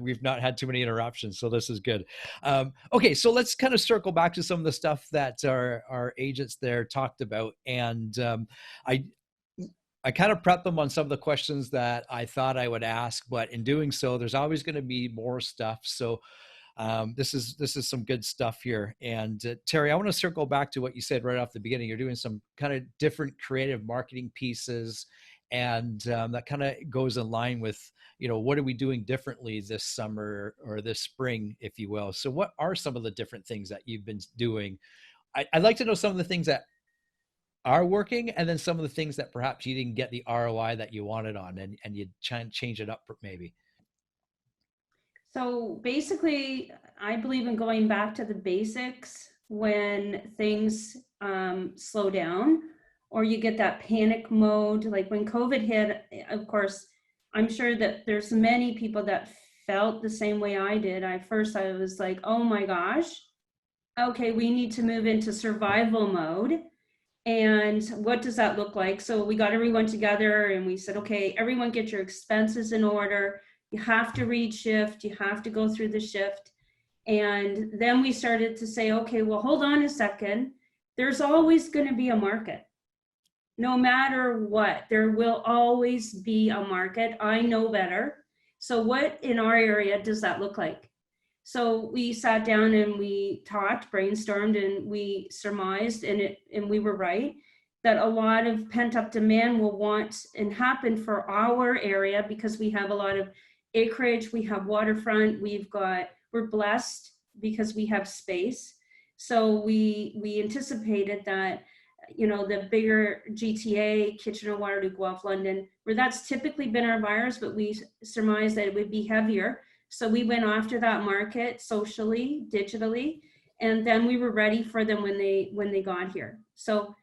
we've not had too many interruptions. So this is good. Okay, so let's kind of circle back to some of the stuff that our agents there talked about. And I kind of prepped them on some of the questions that I thought I would ask, but in doing so, there's always going to be more stuff. So this is some good stuff here. And Terry, I want to circle back to what you said right off the beginning. You're doing some kind of different creative marketing pieces, and that kind of goes in line with, you know, what are we doing differently this summer or this spring, if you will. So what are some of the different things that you've been doing? I'd like to know some of the things that are working, and then some of the things that perhaps you didn't get the ROI that you wanted on, and you change it up maybe. So basically, I believe in going back to the basics when things slow down, or you get that panic mode. Like when COVID hit, of course, I'm sure that there's many people that felt the same way I did. I was like, oh my gosh, okay, we need to move into survival mode. And what does that look like? So we got everyone together and we said, okay, everyone get your expenses in order. You have to read shift. You have to go through the shift. And then we started to say, okay, well, hold on a second. There's always going to be a market. No matter what, there will always be a market. I know better. So what in our area does that look like? So we sat down and we talked, brainstormed, and we surmised, and we were right, that a lot of pent-up demand will want and happen for our area because we have a lot of acreage, we have waterfront, we're blessed because we have space. So we anticipated that, you know, the bigger GTA, Kitchener, Waterloo, Guelph, London, where that's typically been our buyers, but we surmised that it would be heavier. So we went after that market socially, digitally, and then we were ready for them when they got here. So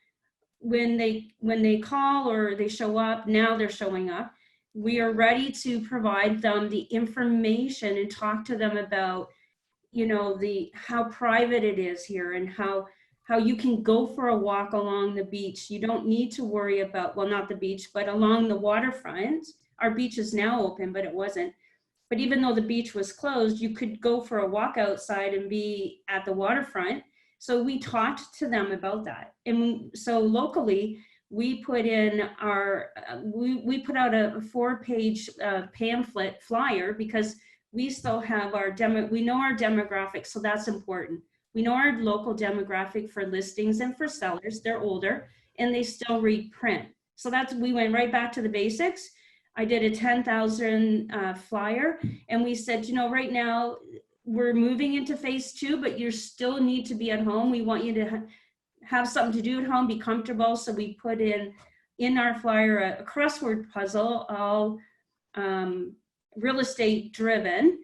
when they call or they show up, now they're showing up. We are ready to provide them the information and talk to them about, you know, how private it is here and how you can go for a walk along the beach. You don't need to worry about, well, not the beach, but along the waterfront. Our beach is now open, but it wasn't. But even though the beach was closed, you could go for a walk outside and be at the waterfront. So we talked to them about that. And so locally, we put in we put out a 4-page pamphlet flyer because we still have we know our demographics, so that's important. We know our local demographic for listings and for sellers. They're older and they still read print. So we went right back to the basics. I did a 10,000 flyer, and we said, right now we're moving into phase 2, but you still need to be at home. We want you to have something to do at home, be comfortable. So we put in our flyer a crossword puzzle, all real estate driven.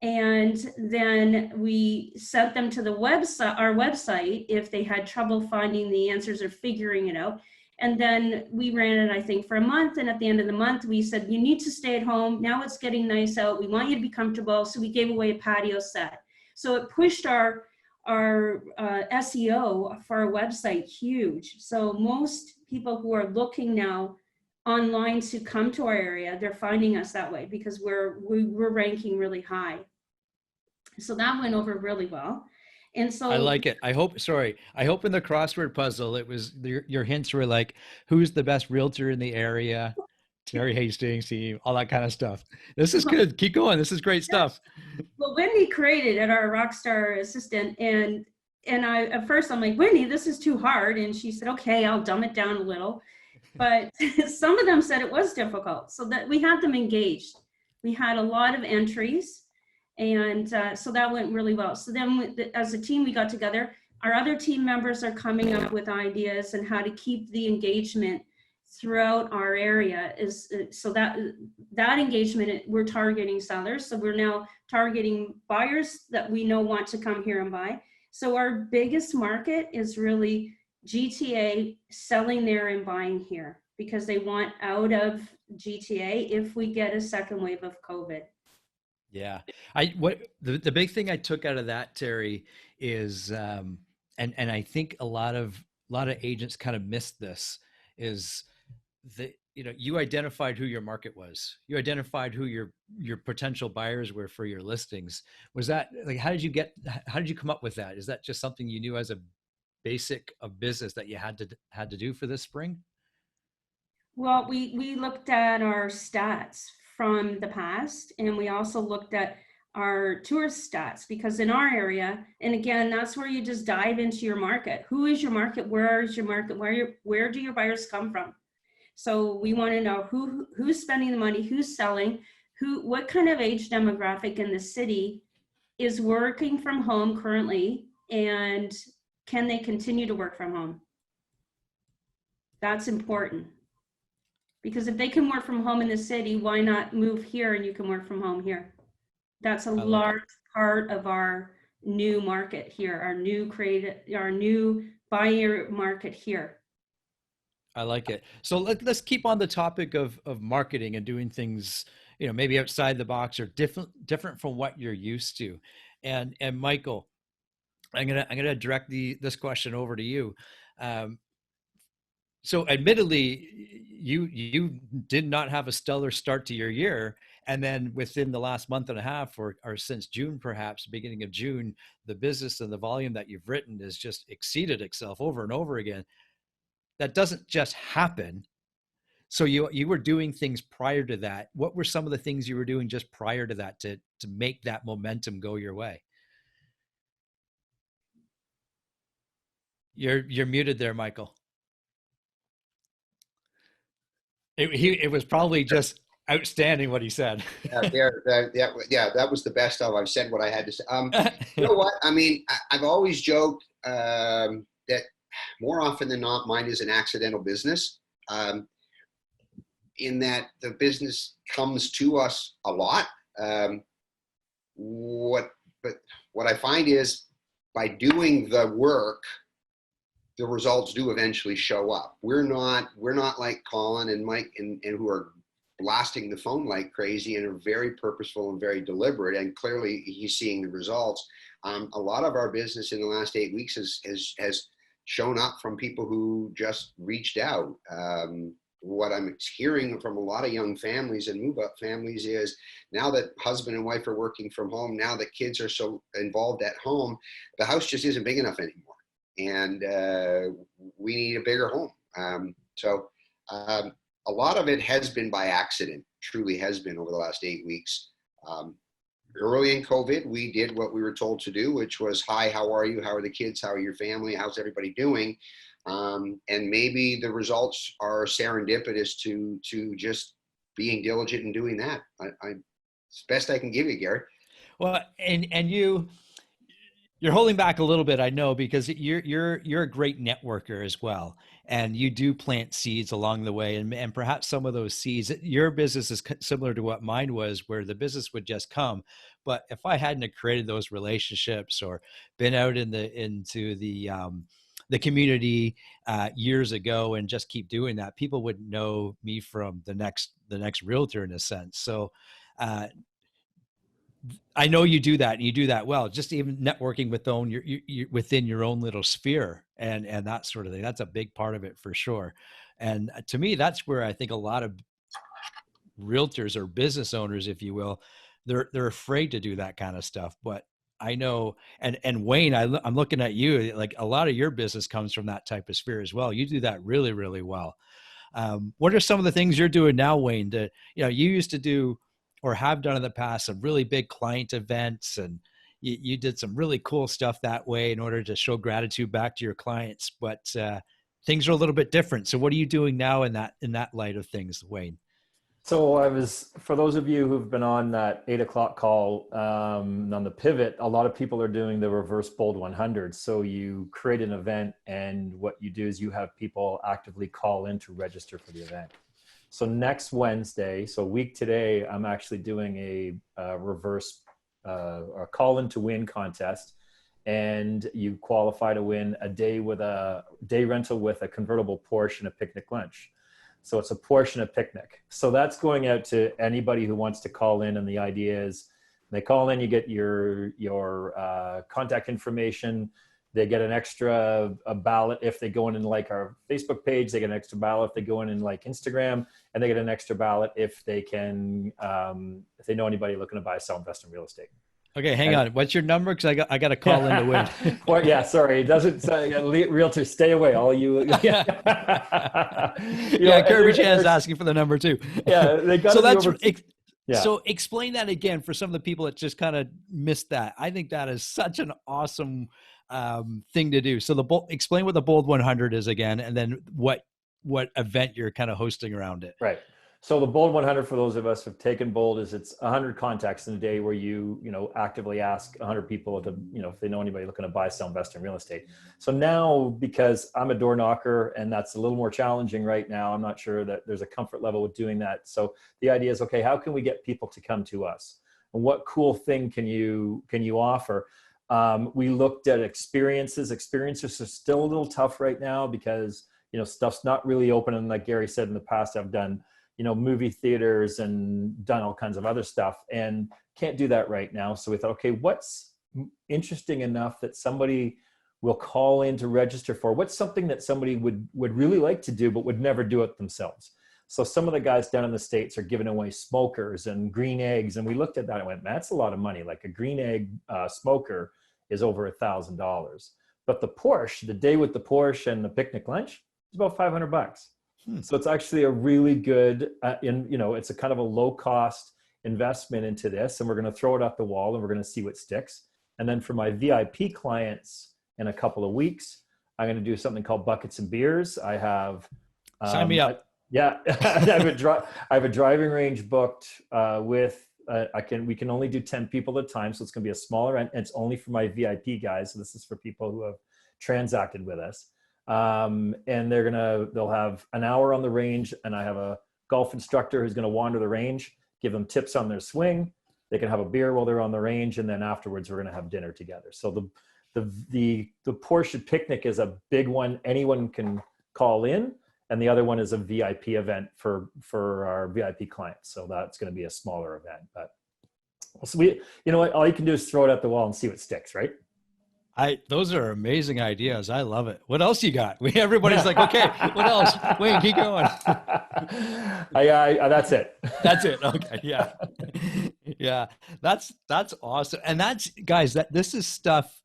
And then we sent them to the website, our website, if they had trouble finding the answers or figuring it out. And then we ran it, I think, for a month. And at the end of the month, we said, you need to stay at home. Now it's getting nice out. We want you to be comfortable. So we gave away a patio set. So it pushed our SEO for our website huge. So most people who are looking now online to come to our area, they're finding us that way because we're ranking really high. So that went over really well. And so I like it. I hope in the crossword puzzle, it was your hints were like, who's the best realtor in the area? Terry Hastings team, all that kind of stuff. This is good. Keep going. This is great stuff. Well, Wendy created it, our rock star assistant, and I at first I'm like, Wendy, this is too hard, and she said, okay, I'll dumb it down a little. But some of them said it was difficult, so that we had them engaged. We had a lot of entries, and so that went really well. So then as a team, we got together. Our other team members are coming up with ideas and how to keep the engagement throughout our area, is so that engagement, we're targeting sellers. So we're now targeting buyers that we know want to come here and buy. So our biggest market is really GTA selling there and buying here because they want out of GTA if we get a second wave of COVID. Yeah. The big thing I took out of that, Terry, is and I think a lot of agents kind of missed this, is that you identified who your market was. You identified who your potential buyers were for your listings. Was that like, how did you come up with that? Is that just something you knew as a basic of business that you had to do for this spring? Well, we looked at our stats from the past, and we also looked at our tourist stats, because in our area, and again, that's where you just dive into your market. Who is your market? Where is your market? Where do your buyers come from? So we want to know who's spending the money, who's selling, what kind of age demographic in the city is working from home currently, and can they continue to work from home? That's important. Because if they can work from home in the city, why not move here and you can work from home here? That's a large part of our new market here, our new buyer market here. I like it. So let's keep on the topic of marketing and doing things, maybe outside the box or different from what you're used to. And Michael, I'm gonna direct this question over to you. So admittedly, you did not have a stellar start to your year. And then within the last month and a half, or since June, perhaps beginning of June, the business and the volume that you've written has just exceeded itself over and over again. That doesn't just happen. So you were doing things prior to that. What were some of the things you were doing just prior to that to make that momentum go your way? You're muted there, Michael. It was probably just outstanding what he said. That was the best of. I've said what I had to say. You know what? I mean, I've always joked that more often than not, mine is an accidental business. In that the business comes to us a lot. What I find is, by doing the work, the results do eventually show up. We're not like Colin and Mike and who are blasting the phone like crazy and are very purposeful and very deliberate. And clearly he's seeing the results. A lot of our business in the last 8 weeks has shown up from people who just reached out. What I'm hearing from a lot of young families and move-up families is, now that husband and wife are working from home, now that kids are so involved at home, the house just isn't big enough anymore. And we need a bigger home. So a lot of it has been by accident, truly has been, over the last 8 weeks. Early in COVID, we did what we were told to do, which was, hi, how are you? How are the kids? How are your family? How's everybody doing? And maybe the results are serendipitous to just being diligent and doing that. It's the best I can give you, Gary. Well, and you're holding back a little bit, I know, because you're a great networker as well, and you do plant seeds along the way, and perhaps some of those seeds, your business is similar to what mine was, where the business would just come. But if I hadn't have created those relationships or been out into the community years ago and just keep doing that, people wouldn't know me from the next realtor in a sense. So. I know you do that, and you do that well. Just even networking within your own little sphere, and that sort of thing. That's a big part of it for sure. And to me, that's where I think a lot of realtors or business owners, if you will, they're afraid to do that kind of stuff. But I know, and Wayne, I'm looking at you, like a lot of your business comes from that type of sphere as well. You do that really, really well. What are some of the things you're doing now, Wayne? You used to do or have done in the past some really big client events, and you did some really cool stuff that way in order to show gratitude back to your clients. But things are a little bit different. So what are you doing now in that light of things, Wayne? So for those of you who've been on that 8 o'clock call on the pivot, a lot of people are doing the reverse bold 100. So you create an event, and what you do is you have people actively call in to register for the event. So next Wednesday, so a week today, I'm actually doing a reverse a call in to win contest, and you qualify to win a day rental with a convertible Porsche and a picnic lunch. So it's a Porsche and a picnic. So that's going out to anybody who wants to call in, and the idea is they call in, you get your contact information. They get an extra ballot if they go in like our Facebook page. They get an extra ballot if they go in like Instagram, and they get an extra ballot if they can, if they know anybody looking to buy, sell, invest in real estate. Okay, hang on. What's your number? Because I got to call in to win. Well, yeah, sorry, it doesn't say. Realtors, stay away, all you. Yeah, Kirby Chan's asking for the number too. Yeah, they got. So that's. Yeah. So explain that again for some of the people that just kind of missed that. I think that is such an awesome thing to do. So explain what the Bold 100 is again, and then what event you're kind of hosting around it. Right. So the Bold 100, for those of us who've taken Bold, is it's 100 contacts in a day where you actively ask 100 people to, if they know anybody looking to buy, sell, invest in real estate. So now, because I'm a door knocker and that's a little more challenging right now, I'm not sure that there's a comfort level with doing that. So the idea is, okay, how can we get people to come to us? And what cool thing can you offer? We looked at experiences. Experiences are still a little tough right now because, stuff's not really open. And like Gary said in the past, I've done movie theaters and done all kinds of other stuff and can't do that right now. So we thought, okay, what's interesting enough that somebody will call in to register for? What's something that somebody would really like to do, but would never do it themselves? So some of the guys down in the States are giving away smokers and green eggs. And we looked at that and went, man, that's a lot of money. Like a green egg smoker is over $1,000. But the Porsche, the day with the Porsche and the picnic lunch is about $500. So it's actually a really good, it's a kind of a low cost investment into this, and we're going to throw it at the wall and we're going to see what sticks. And then for my VIP clients in a couple of weeks, I'm going to do something called Buckets and Beers. I have sign me up. Yeah, I have a driving range booked with. We can only do 10 people at a time, so it's going to be a smaller end. And it's only for my VIP guys. So this is for people who have transacted with us. And they'll have an hour on the range, and I have a golf instructor who's going to wander the range, give them tips on their swing. They can have a beer while they're on the range, and then afterwards we're going to have dinner together. So the Porsche picnic is a big one. Anyone can call in, and the other one is a VIP event for our VIP clients. So that's going to be a smaller event. But so what, all you can do is throw it at the wall and see what sticks, right? Those are amazing ideas. I love it. What else you got? Everybody's like, okay, what else? Wayne, keep going. That's it. That's it. Okay. Yeah. Yeah. That's awesome. And this is stuff,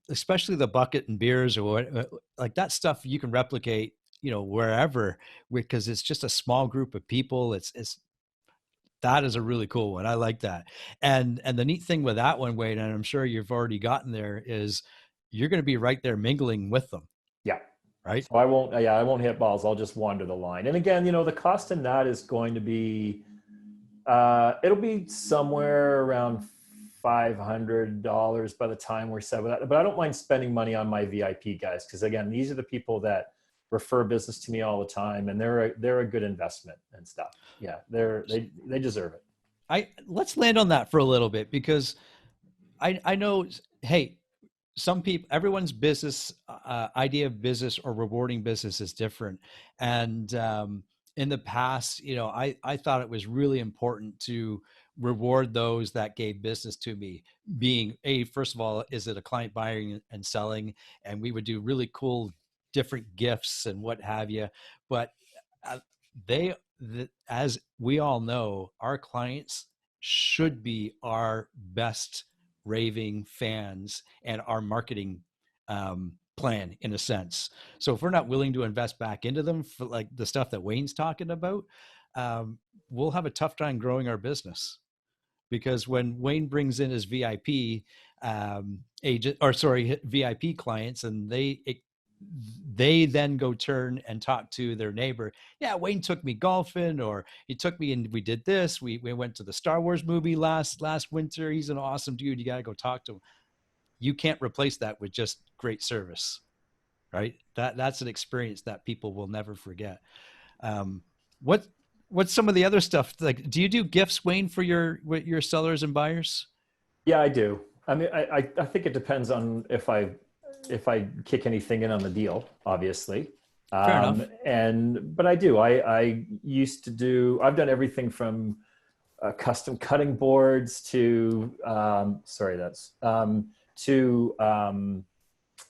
especially the bucket and beers or what, like that stuff you can replicate, wherever, because it's just a small group of people. That is a really cool one. I like that. And the neat thing with that one, Wade, and I'm sure you've already gotten there, is you're going to be right there mingling with them. Yeah. right? So I won't hit balls. I'll just wander the line. And again, the cost in that is going to be, it'll be somewhere around $500 by the time we're set with that. But I don't mind spending money on my VIP guys, because again, these are the people that refer business to me all the time, and they're a good investment and stuff. Yeah, they deserve it. Let's land on that for a little bit, because I know, hey, some people, everyone's business idea of business or rewarding business is different. And in the past, I thought it was really important to reward those that gave business to me, being first of all, is it a client buying and selling? And we would do really cool different gifts and what have you. But as we all know, our clients should be our best raving fans and our marketing plan, in a sense. So if we're not willing to invest back into them for like the stuff that Wayne's talking about, we'll have a tough time growing our business. Because when Wayne brings in his VIP VIP clients, and they then go turn and talk to their neighbor. Yeah, Wayne took me golfing, or he took me and we did this. We went to the Star Wars movie last winter. He's an awesome dude. You got to go talk to him. You can't replace that with just great service, right? That's an experience that people will never forget. What's some of the other stuff? Like, do you do gifts, Wayne, for your sellers and buyers? Yeah, I do. I mean, I think it depends on if I kick anything in on the deal, obviously. Fair enough. But I do. I used to do. I've done everything from custom cutting boards to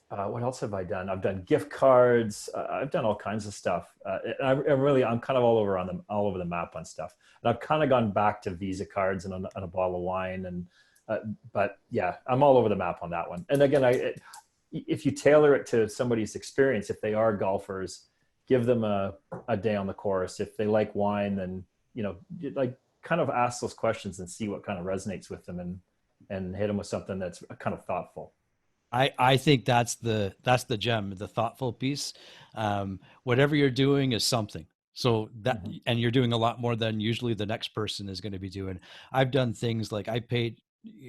what else have I done? I've done gift cards. I've done all kinds of stuff. I'm kind of all over the map on stuff. And I've kind of gone back to Visa cards and a bottle of wine. But yeah, I'm all over the map on that one. And again, if you tailor it to somebody's experience, if they are golfers, give them a day on the course. If they like wine, then, like kind of ask those questions and see what kind of resonates with them, and hit them with something that's kind of thoughtful. I think that's the gem, the thoughtful piece. Whatever you're doing is something. So that, and you're doing a lot more than usually the next person is going to be doing. I've done things like I paid,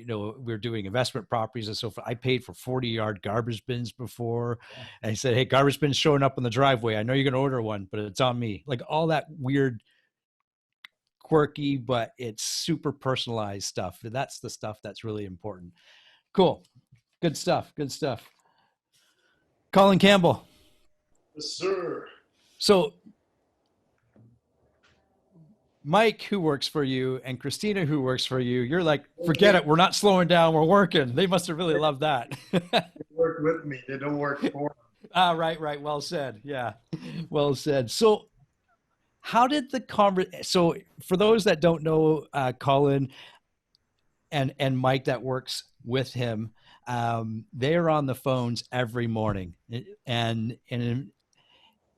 we're doing investment properties and so forth. I paid for 40-yard garbage bins before. Yeah. And I said, hey, garbage bin's showing up on the driveway. I know you're going to order one, but it's on me. Like all that weird, quirky, but it's super personalized stuff. That's the stuff that's really important. Cool. Good stuff. Good stuff. Colin Campbell. Yes, sir. So Mike, who works for you, and Christina, who works for you, you're like, forget it. We're not slowing down. We're working. They must have really loved that. They work with me. They don't work for me. Right. Well said. Yeah. Well said. So how did so for those that don't know, Colin and Mike that works with him, they're on the phones every morning, and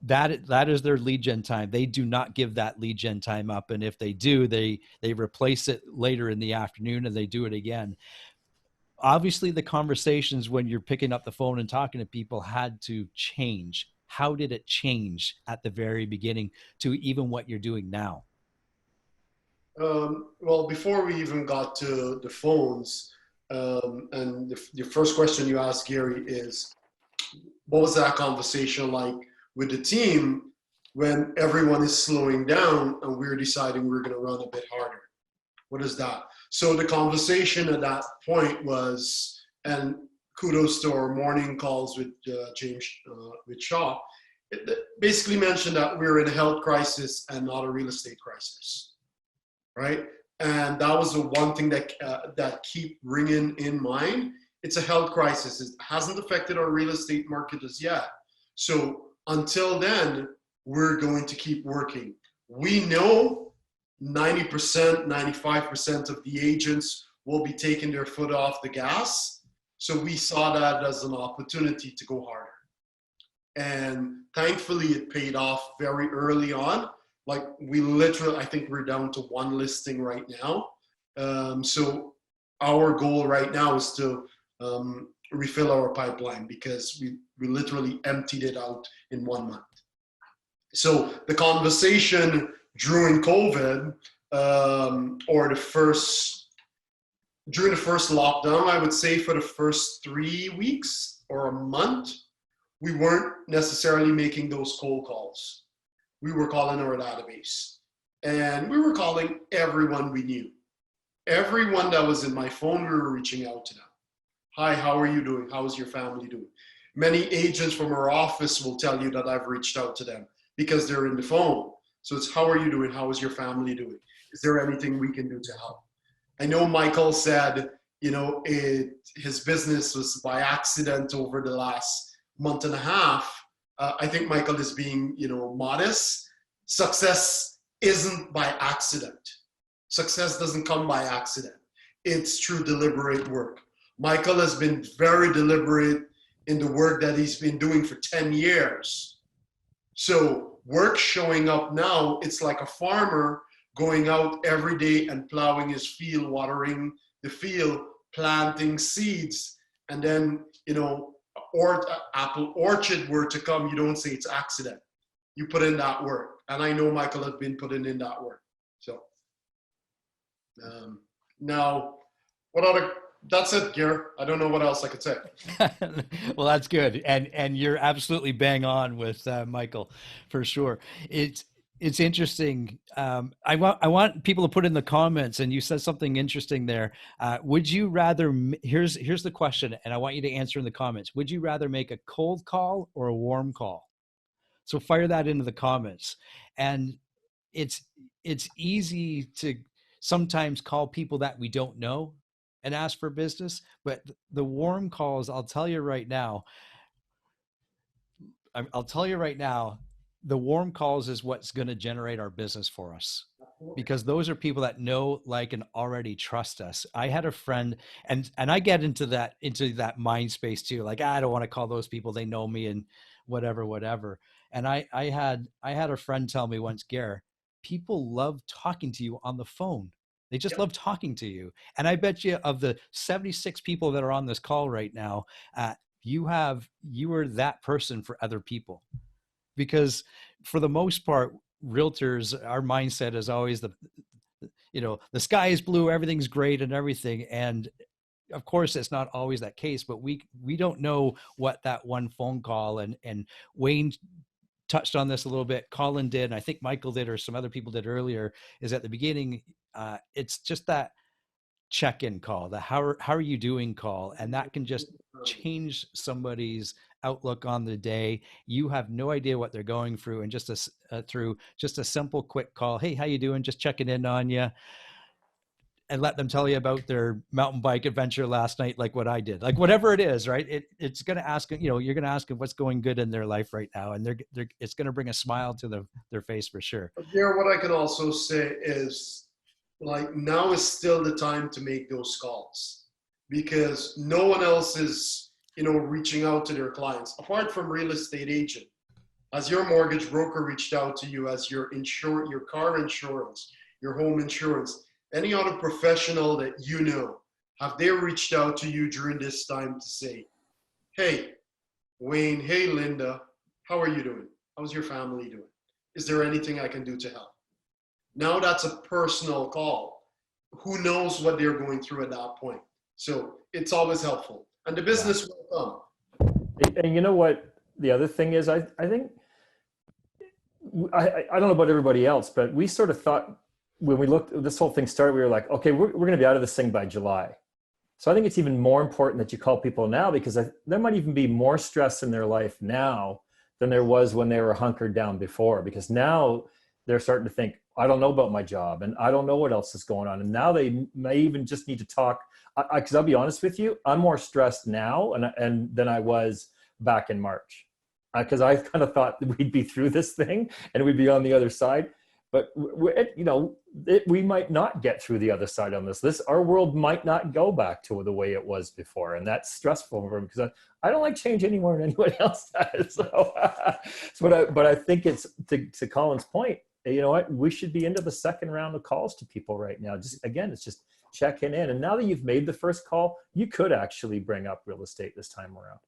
that is their lead gen time. They do not give that lead gen time up. And if they do, they replace it later in the afternoon and they do it again. Obviously the conversations when you're picking up the phone and talking to people had to change. How did it change at the very beginning to even what you're doing now? Well, before we even got to the phones, and the first question you asked, Gary, is what was that conversation like with the team when everyone is slowing down and we're deciding we're going to run a bit harder? What is that? So the conversation at that point was, and kudos to our morning calls with James, with Shaw, it basically mentioned that we're in a health crisis and not a real estate crisis, right? And that was the one thing that keep ringing in mind. It's a health crisis. It hasn't affected our real estate market as yet. So until then, we're going to keep working. We know 90%, 95% of the agents will be taking their foot off the gas. So we saw that as an opportunity to go harder. And thankfully, it paid off very early on. Like we literally, I think we're down to one listing right now. So our goal right now is to refill our pipeline because we literally emptied it out in 1 month. So the conversation during COVID, or during the first lockdown, I would say for the first 3 weeks or a month, we weren't necessarily making those cold calls. We were calling our database, and we were calling everyone we knew. Everyone that was in my phone, we were reaching out to them. Hi, how are you doing? How's your family doing? Many agents from our office will tell you that I've reached out to them because they're in the phone. So it's, how are you doing? How is your family doing? Is there anything we can do to help? I know Michael said, his business was by accident over the last month and a half. I think Michael is being, modest. Success isn't by accident. Success doesn't come by accident. It's through deliberate work. Michael has been very deliberate in the work that he's been doing for 10 years. So work showing up now, it's like a farmer going out every day and plowing his field, watering the field, planting seeds, and then, or apple orchard were to come, you don't say it's accident. You put in that work. And I know Michael has been putting in that work. So now, that's it, Gear. I don't know what else I could say. Well, that's good. And you're absolutely bang on with Michael, for sure. It's interesting. I want people to put in the comments, and you said something interesting there. Would you rather, here's the question, and I want you to answer in the comments. Would you rather make a cold call or a warm call? So fire that into the comments. And it's easy to sometimes call people that we don't know and ask for business, but the warm calls, I'll tell you right now, the warm calls is what's going to generate our business for us, because those are people that know, like, and already trust us. I had a friend, and I get into that mind space too. Like, I don't want to call those people, they know me and whatever. And I had a friend tell me once, Gare, people love talking to you on the phone. They just love talking to you. And I bet you, of the 76 people that are on this call right now, you are that person for other people. Because for the most part, realtors, our mindset is always the sky is blue, everything's great and everything. And of course, it's not always that case, but we don't know what that one phone call, and Wayne touched on this a little bit, Colin did, and I think Michael did, or some other people did earlier, is at the beginning, it's just that check-in call, the how are you doing call, and that can just change somebody's outlook on the day. You have no idea what they're going through, and just through just a simple quick call, hey, how you doing, just checking in on you, and let them tell you about their mountain bike adventure last night, like what I did, like whatever it is, right? It's going to ask, you're going to ask them what's going good in their life right now, and it's going to bring a smile to their face for sure. Here, what I can also say is, like, now is still the time to make those calls, because no one else is, reaching out to their clients apart from real estate agent. As your mortgage broker reached out to you, as your car insurance, your home insurance, any other professional that have they reached out to you during this time to say, hey, Wayne, hey, Linda, how are you doing? How's your family doing? Is there anything I can do to help? Now that's a personal call. Who knows what they're going through at that point? So it's always helpful. And the business will come. And you know what the other thing is? I think, I don't know about everybody else, but we sort of thought, when we looked, this whole thing started, we were like, okay, we're going to be out of this thing by July. So I think it's even more important that you call people now, because there might even be more stress in their life now than there was when they were hunkered down before, because now they're starting to think, I don't know about my job, and I don't know what else is going on. And now they may even just need to talk. Because I'll be honest with you, I'm more stressed now and than I was back in March, because I kind of thought we'd be through this thing and we'd be on the other side. But we might not get through the other side on this. Our world might not go back to the way it was before, and that's stressful for me, because I don't like change any more than anyone else does. So, but I think it's to Colin's point. You know what? We should be into the second round of calls to people right now. Just again, it's just checking in. And now that you've made the first call, you could actually bring up real estate this time around.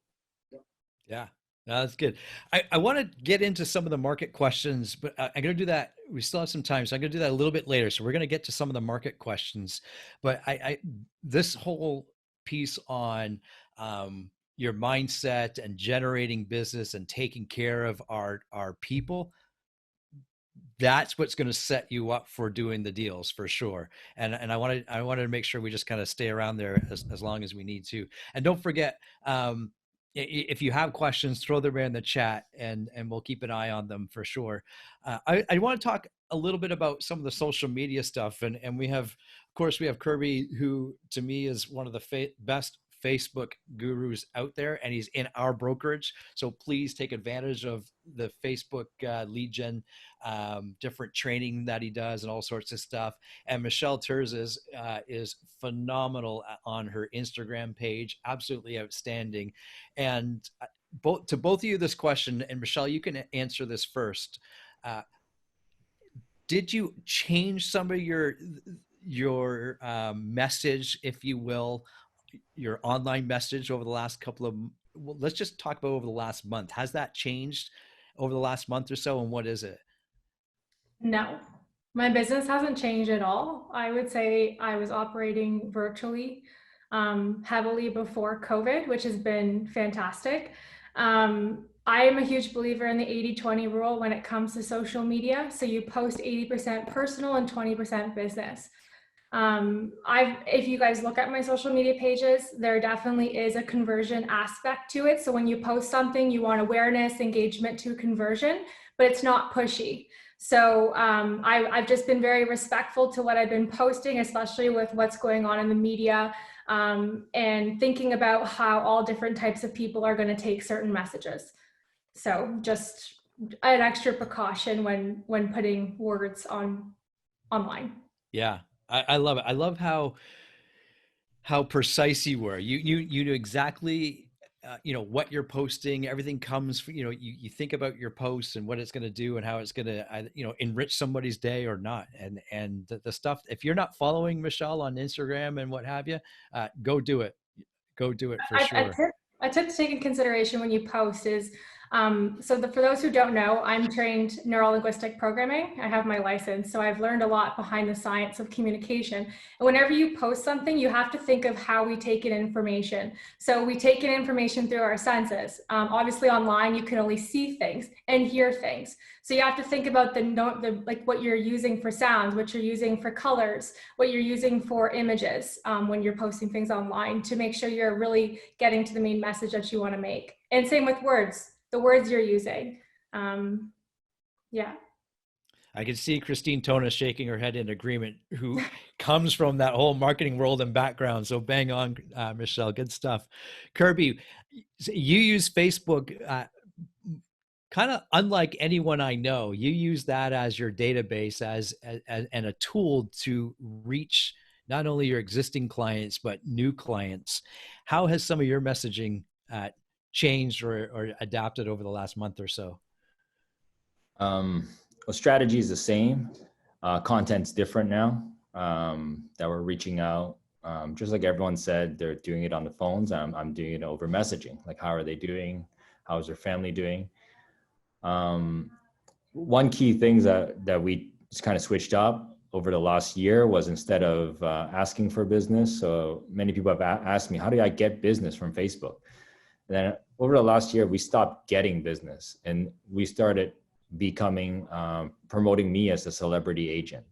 Yeah, no, that's good. I want to get into some of the market questions, but I'm going to do that. We still have some time, so I'm going to do that a little bit later. So we're going to get to some of the market questions, but this whole piece on your mindset and generating business and taking care of our people, that's what's going to set you up for doing the deals for sure. And I wanted to make sure we just kind of stay around there as long as we need to. And don't forget, if you have questions, throw them in the chat and we'll keep an eye on them for sure. I want to talk a little bit about some of the social media stuff. And we have, of course, we have Kirby, who to me is one of the best Facebook gurus out there, and he's in our brokerage. So please take advantage of the Facebook lead gen, different training that he does and all sorts of stuff. And Michelle Terz is phenomenal on her Instagram page, absolutely outstanding. And both of you this question, and Michelle, you can answer this first. Did you change some of your message, if you will, your online message over the last couple of, well, let's just talk about over the last month. Has that changed over the last month or so, and what is it? No, my business hasn't changed at all. I would say I was operating virtually heavily before COVID, which has been fantastic. I am a huge believer in the 80-20 rule when it comes to social media. So you post 80% personal and 20% business. If you guys look at my social media pages, there definitely is a conversion aspect to it. So when you post something, you want awareness, engagement to conversion, but it's not pushy. So I've just been very respectful to what I've been posting, especially with what's going on in the media, and thinking about how all different types of people are going to take certain messages. So just an extra precaution when putting words online. Yeah. I love it. I love how precise you were. You knew exactly, what you're posting. Everything comes, you think about your posts and what it's going to do and how it's going to, enrich somebody's day or not. And the stuff, if you're not following Michelle on Instagram and what have you, go do it. Go do it for sure. A tip to take in consideration when you post is, for those who don't know, I'm trained neuro-linguistic programming. I have my license, so I've learned a lot behind the science of communication. And whenever you post something, you have to think of how we take in information. So we take in information through our senses. Obviously online, you can only see things and hear things. So you have to think about what you're using for sounds, what you're using for colors, what you're using for images when you're posting things online to make sure you're really getting to the main message that you want to make. And same with words. The words you're using. Yeah. I can see Christine Tona shaking her head in agreement, who comes from that whole marketing world and background. So bang on, Michelle, good stuff. Kirby, you use Facebook kind of unlike anyone I know. You use that as your database and a tool to reach not only your existing clients, but new clients. How has some of your messaging changed or adapted over the last month or so? Well, strategy is the same. Content's different now, that we're reaching out. Just like everyone said, they're doing it on the phones. I'm doing it over messaging. Like, how are they doing? How is their family doing? One key thing that we just kind of switched up over the last year was, instead of asking for business, so many people have asked me, how do I get business from Facebook? And then over the last year, we stopped getting business and we started becoming, promoting me as a celebrity agent.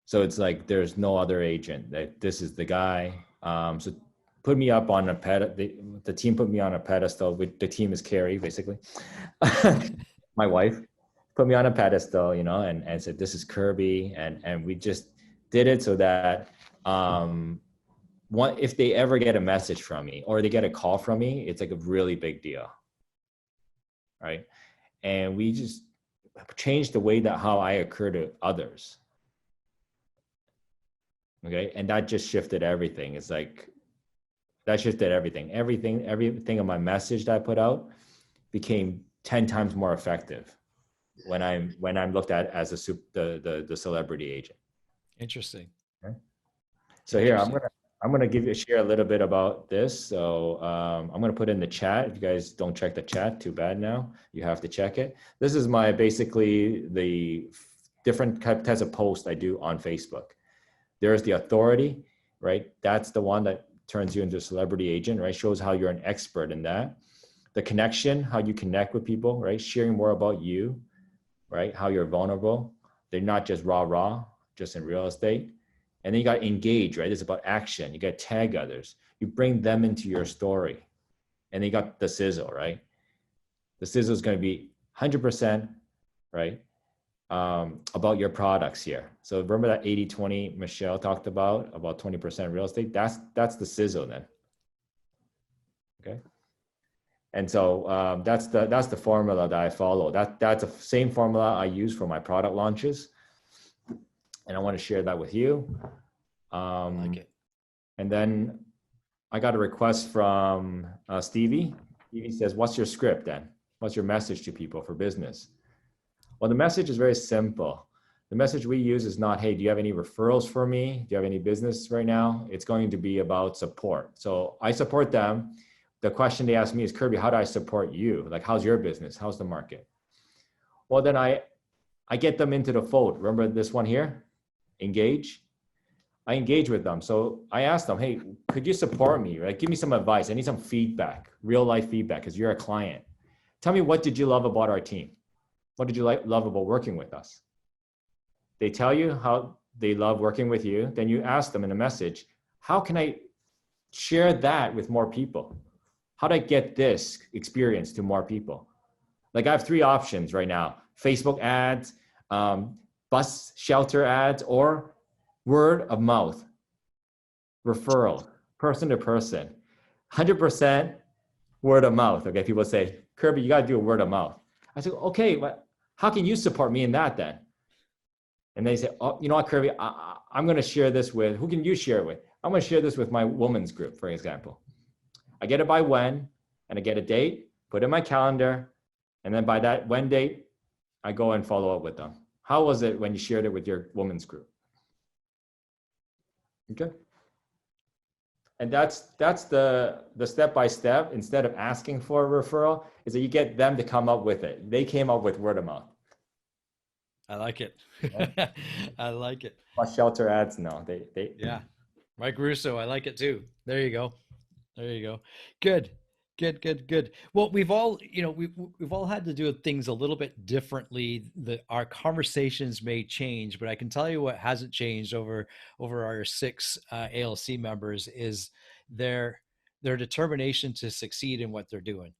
So it's like, there's no other agent. This is the guy. So put me up on a the team put me on a pedestal. The team is Carrie, basically. My wife put me on a pedestal, and said, this is Kirby. And we just did it so that, if they ever get a message from me or they get a call from me, it's like a really big deal, right? And we just changed the way how I occur to others. Okay, and that just shifted everything. It's like, that shifted everything. Everything of my message that I put out became 10 times more effective when I'm looked at as the celebrity agent. Interesting. Okay. So here, I'm gonna share a little bit about this. So I'm gonna put in the chat. If you guys don't check the chat, too bad now. You have to check it. This is my basically the different types of posts I do on Facebook. There's the authority, right? That's the one that turns you into a celebrity agent, right? Shows how you're an expert in that. The connection, how you connect with people, right? Sharing more about you, right? How you're vulnerable. They're not just rah, just in real estate. And then you got engage, right? It's about action. You got tag others. You bring them into your story. And then you got the sizzle, right? The sizzle is going to be 100%, right? About your products here. So remember that 80-20 Michelle talked about 20% real estate? That's the sizzle then. Okay. And so that's the formula that I follow. That's the same formula I use for my product launches. And I want to share that with you. I like it. And then I got a request from Stevie. Stevie says, what's your script then? What's your message to people for business? Well, the message is very simple. The message we use is not, hey, do you have any referrals for me? Do you have any business right now? It's going to be about support. So I support them. The question they ask me is, Kirby, how do I support you? Like, how's your business? How's the market? Well, then I get them into the fold. Remember this one here? Engage. I engage with them. So I asked them, hey, could you support me? Right? Give me some advice. I need some feedback, real life feedback, because you're a client. Tell me, what did you love about our team? What did you love about working with us? They tell you how they love working with you. Then you ask them in a message, how can I share that with more people? How do I get this experience to more people? Like, I have 3 options right now: Facebook ads, bus shelter ads, or word of mouth, referral, person to person. 100% word of mouth. Okay, people say, Kirby, you got to do a word of mouth. I said, okay, but how can you support me in that then? And they say, oh, you know what, Kirby, I'm going to share this with, who can you share it with? I'm going to share this with my women's group, for example. I get it by when, and I get a date, put it in my calendar, and then by that when date, I go and follow up with them. How was it when you shared it with your women's group? Okay. And that's the step-by-step. Instead of asking for a referral, is that you get them to come up with it. They came up with word of mouth. I like it. I like it. Bus shelter ads, no, they. Yeah. Mike Russo, I like it too. There you go. There you go. Good. Well, we've all, we've all had to do things a little bit differently. Our conversations may change, but I can tell you what hasn't changed over our 6 ALC members is their determination to succeed in what they're doing.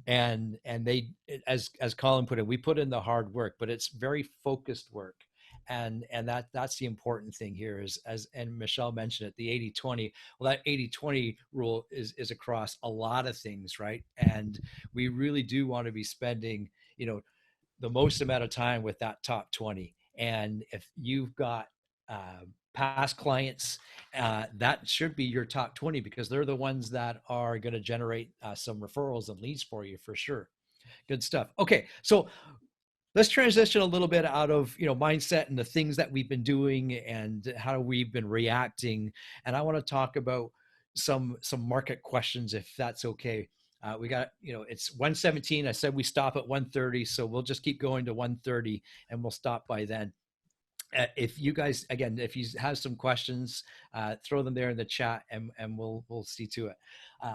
And they, as Colin put it, we put in the hard work, but it's very focused work. And that's the important thing here is, and Michelle mentioned it, the 80-20. Well, that 80-20 rule is across a lot of things, right? And we really do want to be spending, the most amount of time with that top 20. And if you've got past clients, that should be your top 20 because they're the ones that are going to generate some referrals and leads for you for sure. Good stuff. Okay, so let's transition a little bit out of mindset and the things that we've been doing and how we've been reacting. And I want to talk about some market questions, if that's okay. We got, it's 1:17. I said we stop at 1:30, so we'll just keep going to 1:30 and we'll stop by then. If you guys, again, if you have some questions, throw them there in the chat and we'll see to it.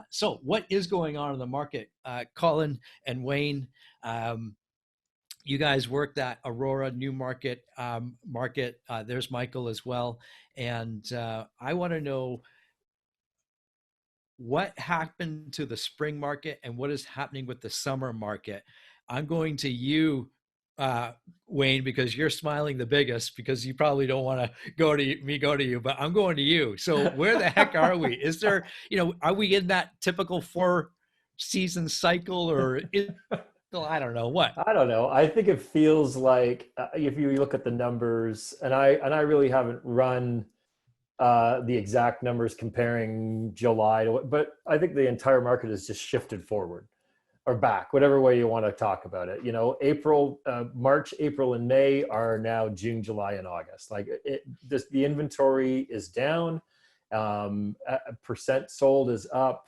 So what is going on in the market? Colin and Wayne, you guys work that Aurora New Market market. There's Michael as well. And I want to know what happened to the spring market and what is happening with the summer market. I'm going to you, Wayne, because you're smiling the biggest because you probably don't want to go to you, but I'm going to you. So where the heck are we? Is there, are we in that typical 4-season cycle or I don't know what. I don't know. I think it feels like if you look at the numbers, and I really haven't run the exact numbers comparing July to what, but I think the entire market has just shifted forward or back, whatever way you want to talk about it. March, April, and May are now June, July, and August. Like the inventory is down. Percent sold is up.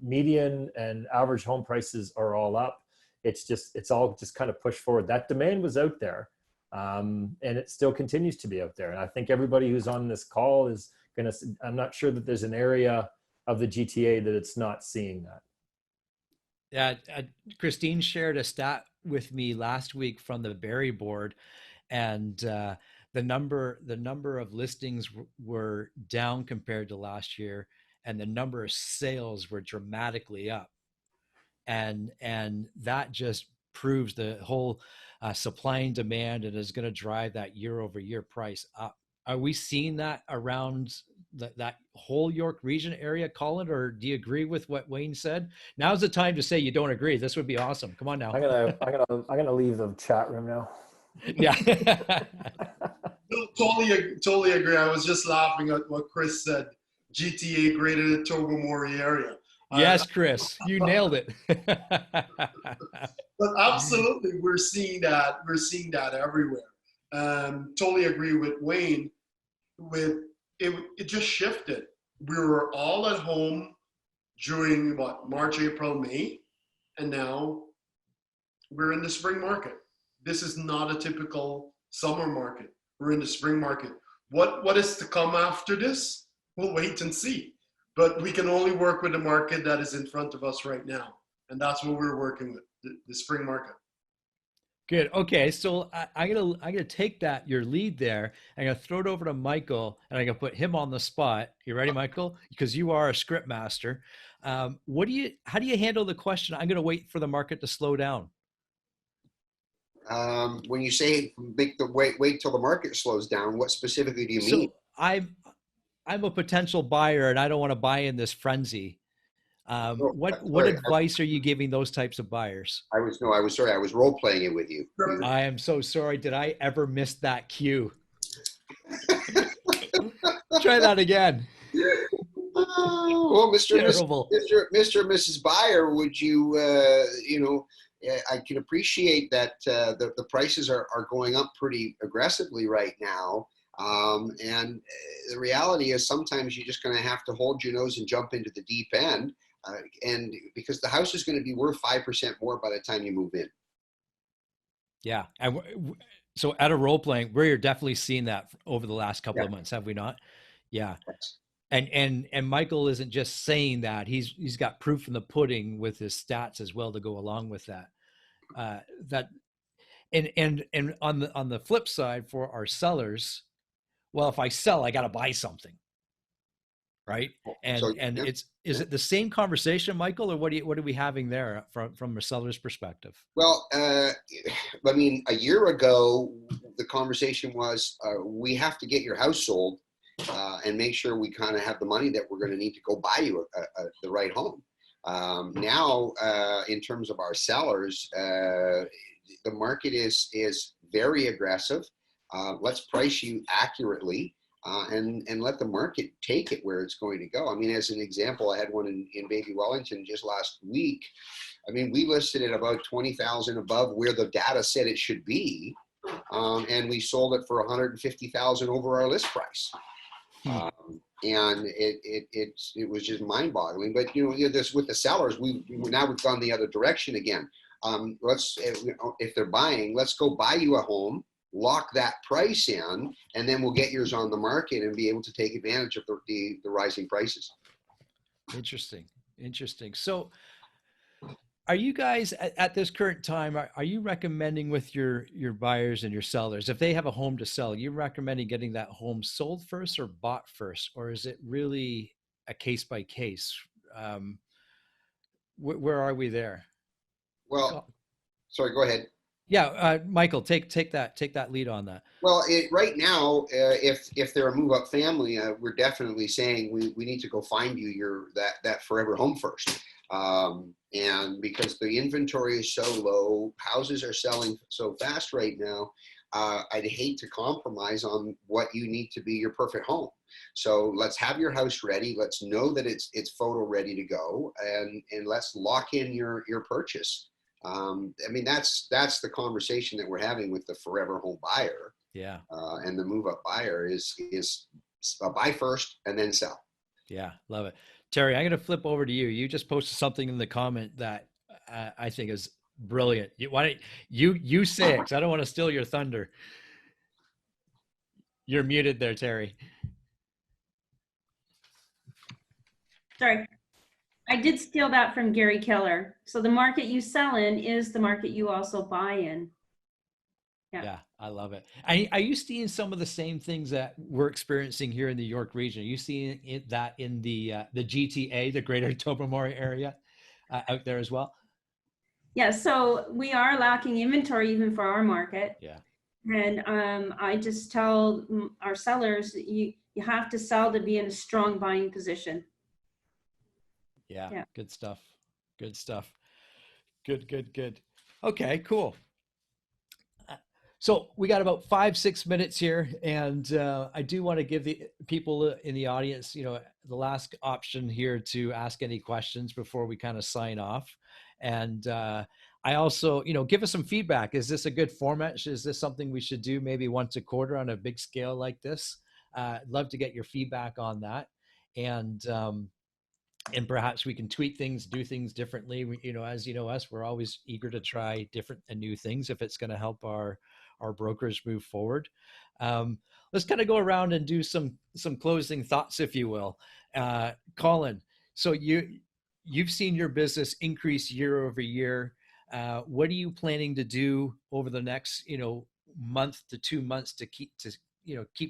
Median and average home prices are all up. It's all just kind of pushed forward. That demand was out there, and it still continues to be out there. And I think everybody who's on this call is going to, I'm not sure that there's an area of the GTA that it's not seeing that. Yeah, Christine shared a stat with me last week from the Barrie board, and the number of listings were down compared to last year, and the number of sales were dramatically up, and that just proves the whole supply and demand, and is going to drive that year over year price up. Are we seeing that around that whole York region area, Colin, or do you agree with what Wayne said? Now's the time to say you don't agree. This would be awesome. Come on now. I'm gonna leave the chat room now. Yeah. Totally agree. I was just laughing at what Chris said. GTA Greater Tobermory area. Yes, Chris, you nailed it. But absolutely, we're seeing that. We're seeing that everywhere. Totally agree with Wayne. With it just shifted. We were all at home during March, April, May, and now we're in the spring market. This is not a typical summer market. We're in the spring market. What is to come after this? We'll wait and see. But we can only work with the market that is in front of us right now, and that's what we're working with, the spring market. Good. Okay, so I'm gonna take your lead there. I'm gonna throw it over to Michael, and I'm gonna put him on the spot. You ready, Michael? Because you are a script master. How do you handle the question? I'm gonna wait for the market to slow down. When you say make the wait till the market slows down, what specifically do you mean? So I'm a potential buyer, and I don't want to buy in this frenzy. What advice are you giving those types of buyers? I was sorry. I was role playing it with you. I am so sorry. Did I ever miss that cue? Try that again. Well, Mr. and Mrs. Buyer, would you, I can appreciate that the prices are going up pretty aggressively right now. And the reality is sometimes you're just going to have to hold your nose and jump into the deep end. And because the house is going to be worth 5% more by the time you move in. Yeah. And so at a role playing, we're definitely seeing that over the last couple of months, have we not? Yeah. And Michael isn't just saying that. He's got proof in the pudding with his stats as well to go along with that. And on the flip side for our sellers, well, if I sell, I got to buy something. Right. Is it the same conversation, Michael, or what are we having there from a seller's perspective? Well, I mean, a year ago, the conversation was we have to get your house sold and make sure we kind of have the money that we're going to need to go buy you the right home. Now, in terms of our sellers, the market is very aggressive. Let's price you accurately. And let the market take it where it's going to go. I mean, as an example, I had one in Baby Wellington just last week. I mean, we listed it about 20,000 above where the data said it should be, and we sold it for 150,000 over our list price. And it was just mind-boggling. But this with the sellers, we've gone the other direction again. If they're buying, let's go buy you a home. Lock that price in, and then we'll get yours on the market and be able to take advantage of the rising prices. Interesting. So are you guys at this current time, are you recommending with your buyers and your sellers, if they have a home to sell, you recommending getting that home sold first or bought first, or is it really a case by case? Where are we there? Well, sorry, go ahead. Yeah, Michael, take that lead on that. Well, right now, if they're a move-up family, we're definitely saying we need to go find you that forever home first. And because the inventory is so low, houses are selling so fast right now, I'd hate to compromise on what you need to be your perfect home. So let's have your house ready. Let's know that it's photo ready to go, and let's lock in your purchase. I mean, that's the conversation that we're having with the forever home buyer. Yeah. And the move up buyer is buy first and then sell. Yeah, love it. Terry, I'm going to flip over to you. You just posted something in the comment that I think is brilliant. Why don't you say it? 'Cause I don't want to steal your thunder. You're muted there, Terry. Sorry. I did steal that from Gary Keller. So the market you sell in is the market you also buy in. Yeah. Yeah, I love it. Are you seeing some of the same things that we're experiencing here in the York region? Are you seeing that in the GTA, the Greater Tobermory area, out there as well? Yeah, so we are lacking inventory even for our market. Yeah. And I just tell our sellers, you have to sell to be in a strong buying position. Yeah. Good stuff. Good stuff. Good. Okay, cool. So we got about 5-6 minutes here, and I do want to give the people in the audience, the last option here to ask any questions before we kind of sign off. And I also, give us some feedback. Is this a good format? Is this something we should do maybe once a quarter on a big scale like this? I'd love to get your feedback on that. And perhaps we can tweak things, do things differently. As you know us, we're always eager to try different and new things if it's going to help our brokers move forward. Let's kind of go around and do some closing thoughts, if you will. Colin, so you've seen your business increase year over year. What are you planning to do over the next month to 2 months to keep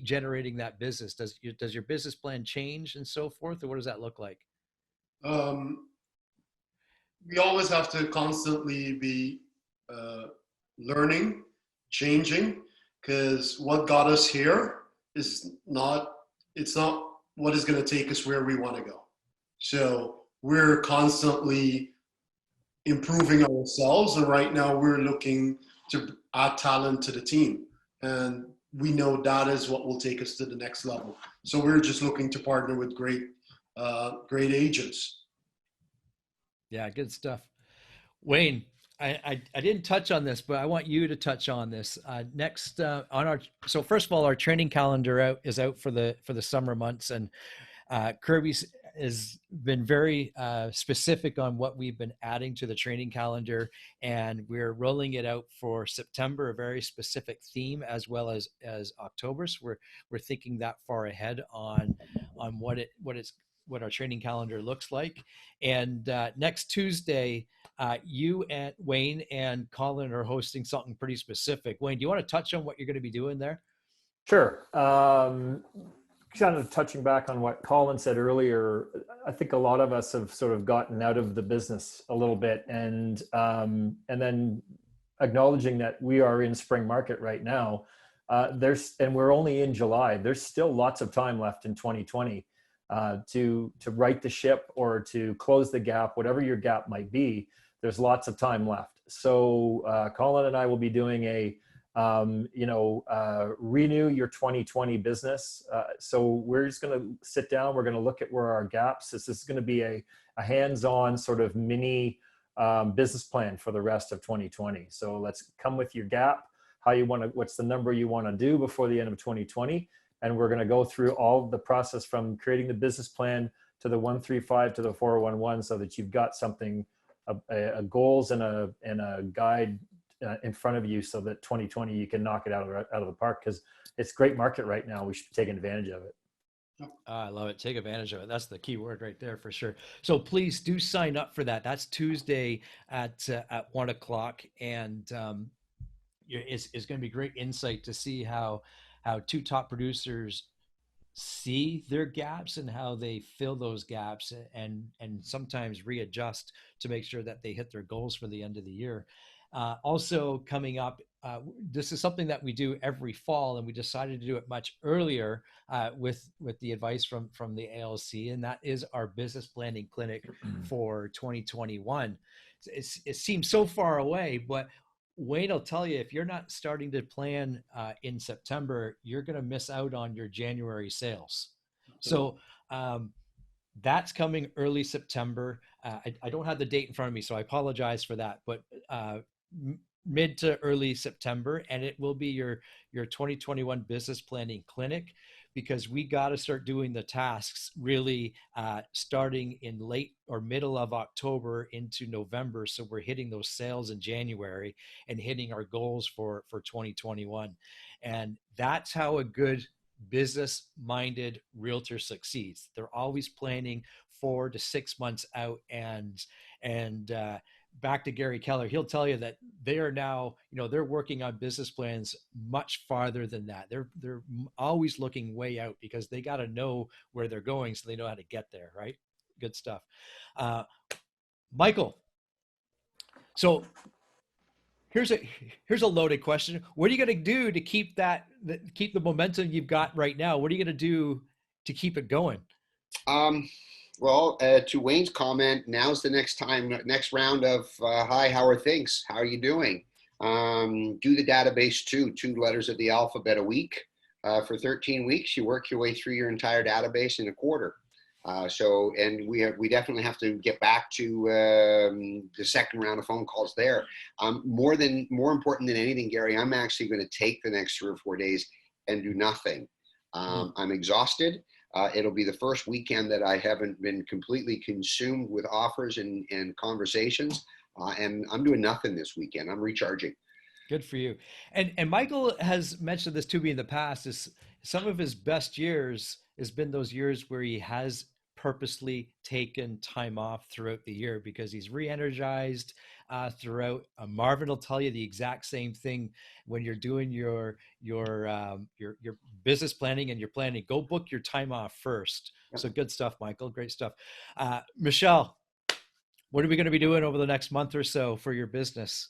generating that business? Does your business plan change and so forth, or what does that look like? We always have to constantly be learning, changing, because what got us here is not what is going to take us where we want to go. So we're constantly improving ourselves, and right now we're looking to add talent to the team, and we know that is what will take us to the next level. So we're just looking to partner with great agents. Yeah, good stuff. Wayne, I didn't touch on this, but I want you to touch on this. Next so first of all, our training calendar is out for the summer months, and Kirby's has been very specific on what we've been adding to the training calendar, and we're rolling it out for September, a very specific theme, as well as October. So we're thinking that far ahead on what our training calendar looks like. And next Tuesday, you and Wayne and Colin are hosting something pretty specific. Wayne, do you want to touch on what you're going to be doing there? Sure. Kind of touching back on what Colin said earlier, I think a lot of us have sort of gotten out of the business a little bit, and then acknowledging that we are in spring market right now. And we're only in July. There's still lots of time left in 2020 to right the ship or to close the gap, whatever your gap might be. There's lots of time left. So Colin and I will be doing a renew your 2020 business. So we're just going to sit down. We're going to look at where our gaps. This is going to be a hands-on sort of mini business plan for the rest of 2020. So let's come with your gap, what's the number you want to do before the end of 2020. And we're going to go through all the process from creating the business plan to the 135 to the 411, so that you've got something, a goals and a guide in front of you, so that 2020 you can knock it out of the park, because it's a great market right now. We should be taking advantage of it. I love it. Take advantage of it. That's the key word right there for sure. So please do sign up for that. That's Tuesday at 1 o'clock, and it's going to be great insight to see how two top producers see their gaps and how they fill those gaps, and sometimes readjust to make sure that they hit their goals for the end of the year. Also coming up, this is something that we do every fall, and we decided to do it much earlier with the advice from the ALC, and that is our business planning clinic for 2021. It seems so far away, but Wayne will tell you, if you're not starting to plan in September, you're going to miss out on your January sales. So that's coming early September. I don't have the date in front of me, so I apologize for that. But mid to early September, and it will be your 2021 business planning clinic. because we got to start doing the tasks really starting in late or middle of October into November. So we're hitting those sales in January and hitting our goals for 2021. And that's how a good business-minded realtor succeeds. They're always planning 4 to 6 months out. And back to Gary Keller, he'll tell you that they are now, they're working on business plans much farther than that. They're always looking way out because they got to know where they're going so they know how to get there, right? Good stuff. Michael, so here's a loaded question. What are you going to do to keep the momentum you've got right now? What are you going to do to keep it going? Well, to Wayne's comment, now's the next round of, hi, how are things? How are you doing? Do the database too, 2 letters of the alphabet a week. For 13 weeks, you work your way through your entire database in a quarter. And we definitely have to get back to the second round of phone calls there. More important than anything, Gary, I'm actually going to take the next 3 or 4 days and do nothing. I'm exhausted. It'll be the first weekend that I haven't been completely consumed with offers and conversations. And I'm doing nothing this weekend. I'm recharging. Good for you. And Michael has mentioned this to me in the past, is some of his best years has been those years where he has purposely taken time off throughout the year because he's re-energized throughout. Marvin will tell you the exact same thing when you're doing your business planning and your planning. Go book your time off first. So good stuff, Michael. Great stuff. Michelle, what are we going to be doing over the next month or so for your business?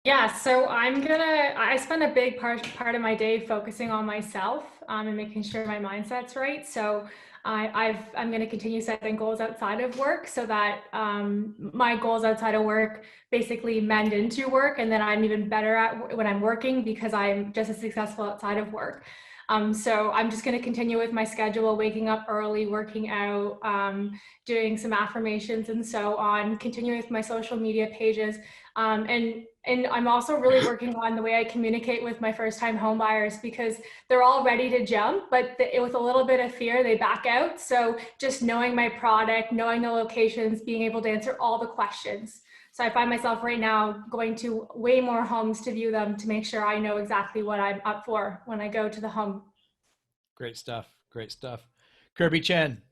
Yeah, so I spend a big part of my day focusing on myself and making sure my mindset's right. So I'm going to continue setting goals outside of work so that my goals outside of work basically mend into work. And then I'm even better at when I'm working because I'm just as successful outside of work. So I'm just going to continue with my schedule, waking up early, working out, doing some affirmations and so on, continuing with my social media pages. And I'm also really working on the way I communicate with my first-time home buyers because they're all ready to jump, but with a little bit of fear, they back out. So just knowing my product, knowing the locations, being able to answer all the questions. So I find myself right now going to way more homes to view them to make sure I know exactly what I'm up for when I go to the home. Great stuff. Great stuff. Kirby Chen,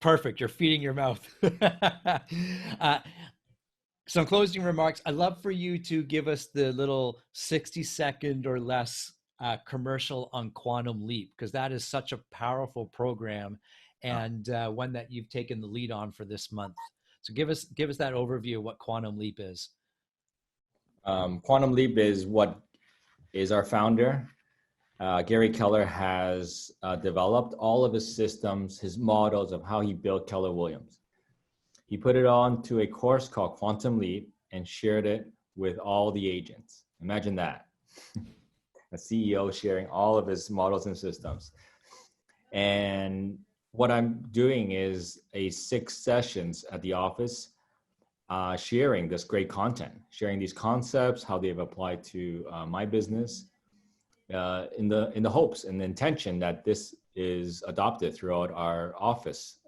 perfect. You're feeding your mouth. Some closing remarks. I'd love for you to give us the little 60-second or less commercial on Quantum Leap, because that is such a powerful program and one that you've taken the lead on for this month. So give us that overview of what Quantum Leap is. Quantum Leap is what is our founder. Gary Keller has developed all of his systems, his models of how he built Keller Williams. He put it on to a course called Quantum Leap and shared it with all the agents. Imagine that. A CEO sharing all of his models and systems. And what I'm doing is 6 sessions at the office, sharing this great content, sharing these concepts, how they've applied to my business, in the hopes and the intention that this is adopted throughout our office.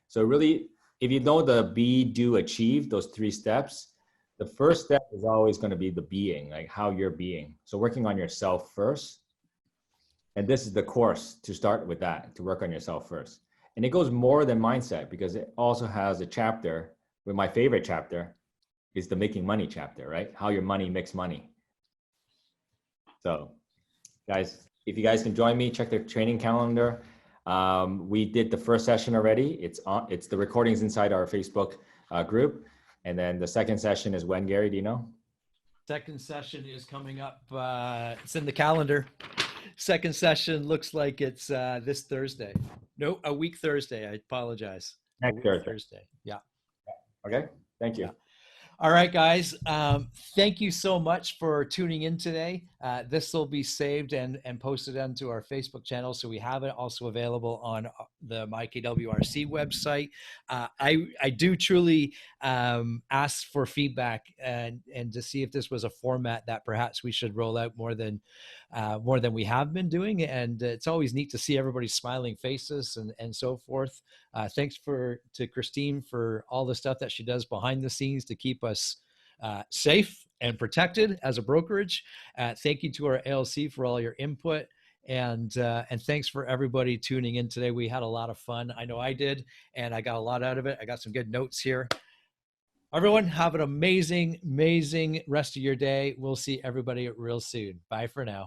So really, if you know the be, do, achieve, those 3 steps, the first step is always going to be the being, like how you're being. So working on yourself first. And this is the course to start with that, to work on yourself first. And it goes more than mindset because it also has a chapter, where my favorite chapter is the making money chapter, right? How your money makes money. So guys, if you guys can join me, check the training calendar. We did the first session already. It's the recordings inside our Facebook group. And then the second session is when, Gary, do you know? Second session is coming up. It's in the calendar. Second session looks like it's this Thursday. No, a week Thursday. I apologize. Next Thursday. Yeah. Okay. Thank you. Yeah. All right, guys. Thank you so much for tuning in today. This will be saved and posted onto our Facebook channel. So we have it also available on the KWRC website. I do truly ask for feedback and to see if this was a format that perhaps we should roll out more than more than we have been doing. And it's always neat to see everybody's smiling faces and so forth. Thanks to Christine for all the stuff that she does behind the scenes to keep us safe and protected as a brokerage. Thank you to our ALC for all your input. And thanks for everybody tuning in today. We had a lot of fun. I know I did, and I got a lot out of it. I got some good notes here. Everyone, have an amazing, amazing rest of your day. We'll see everybody real soon. Bye for now.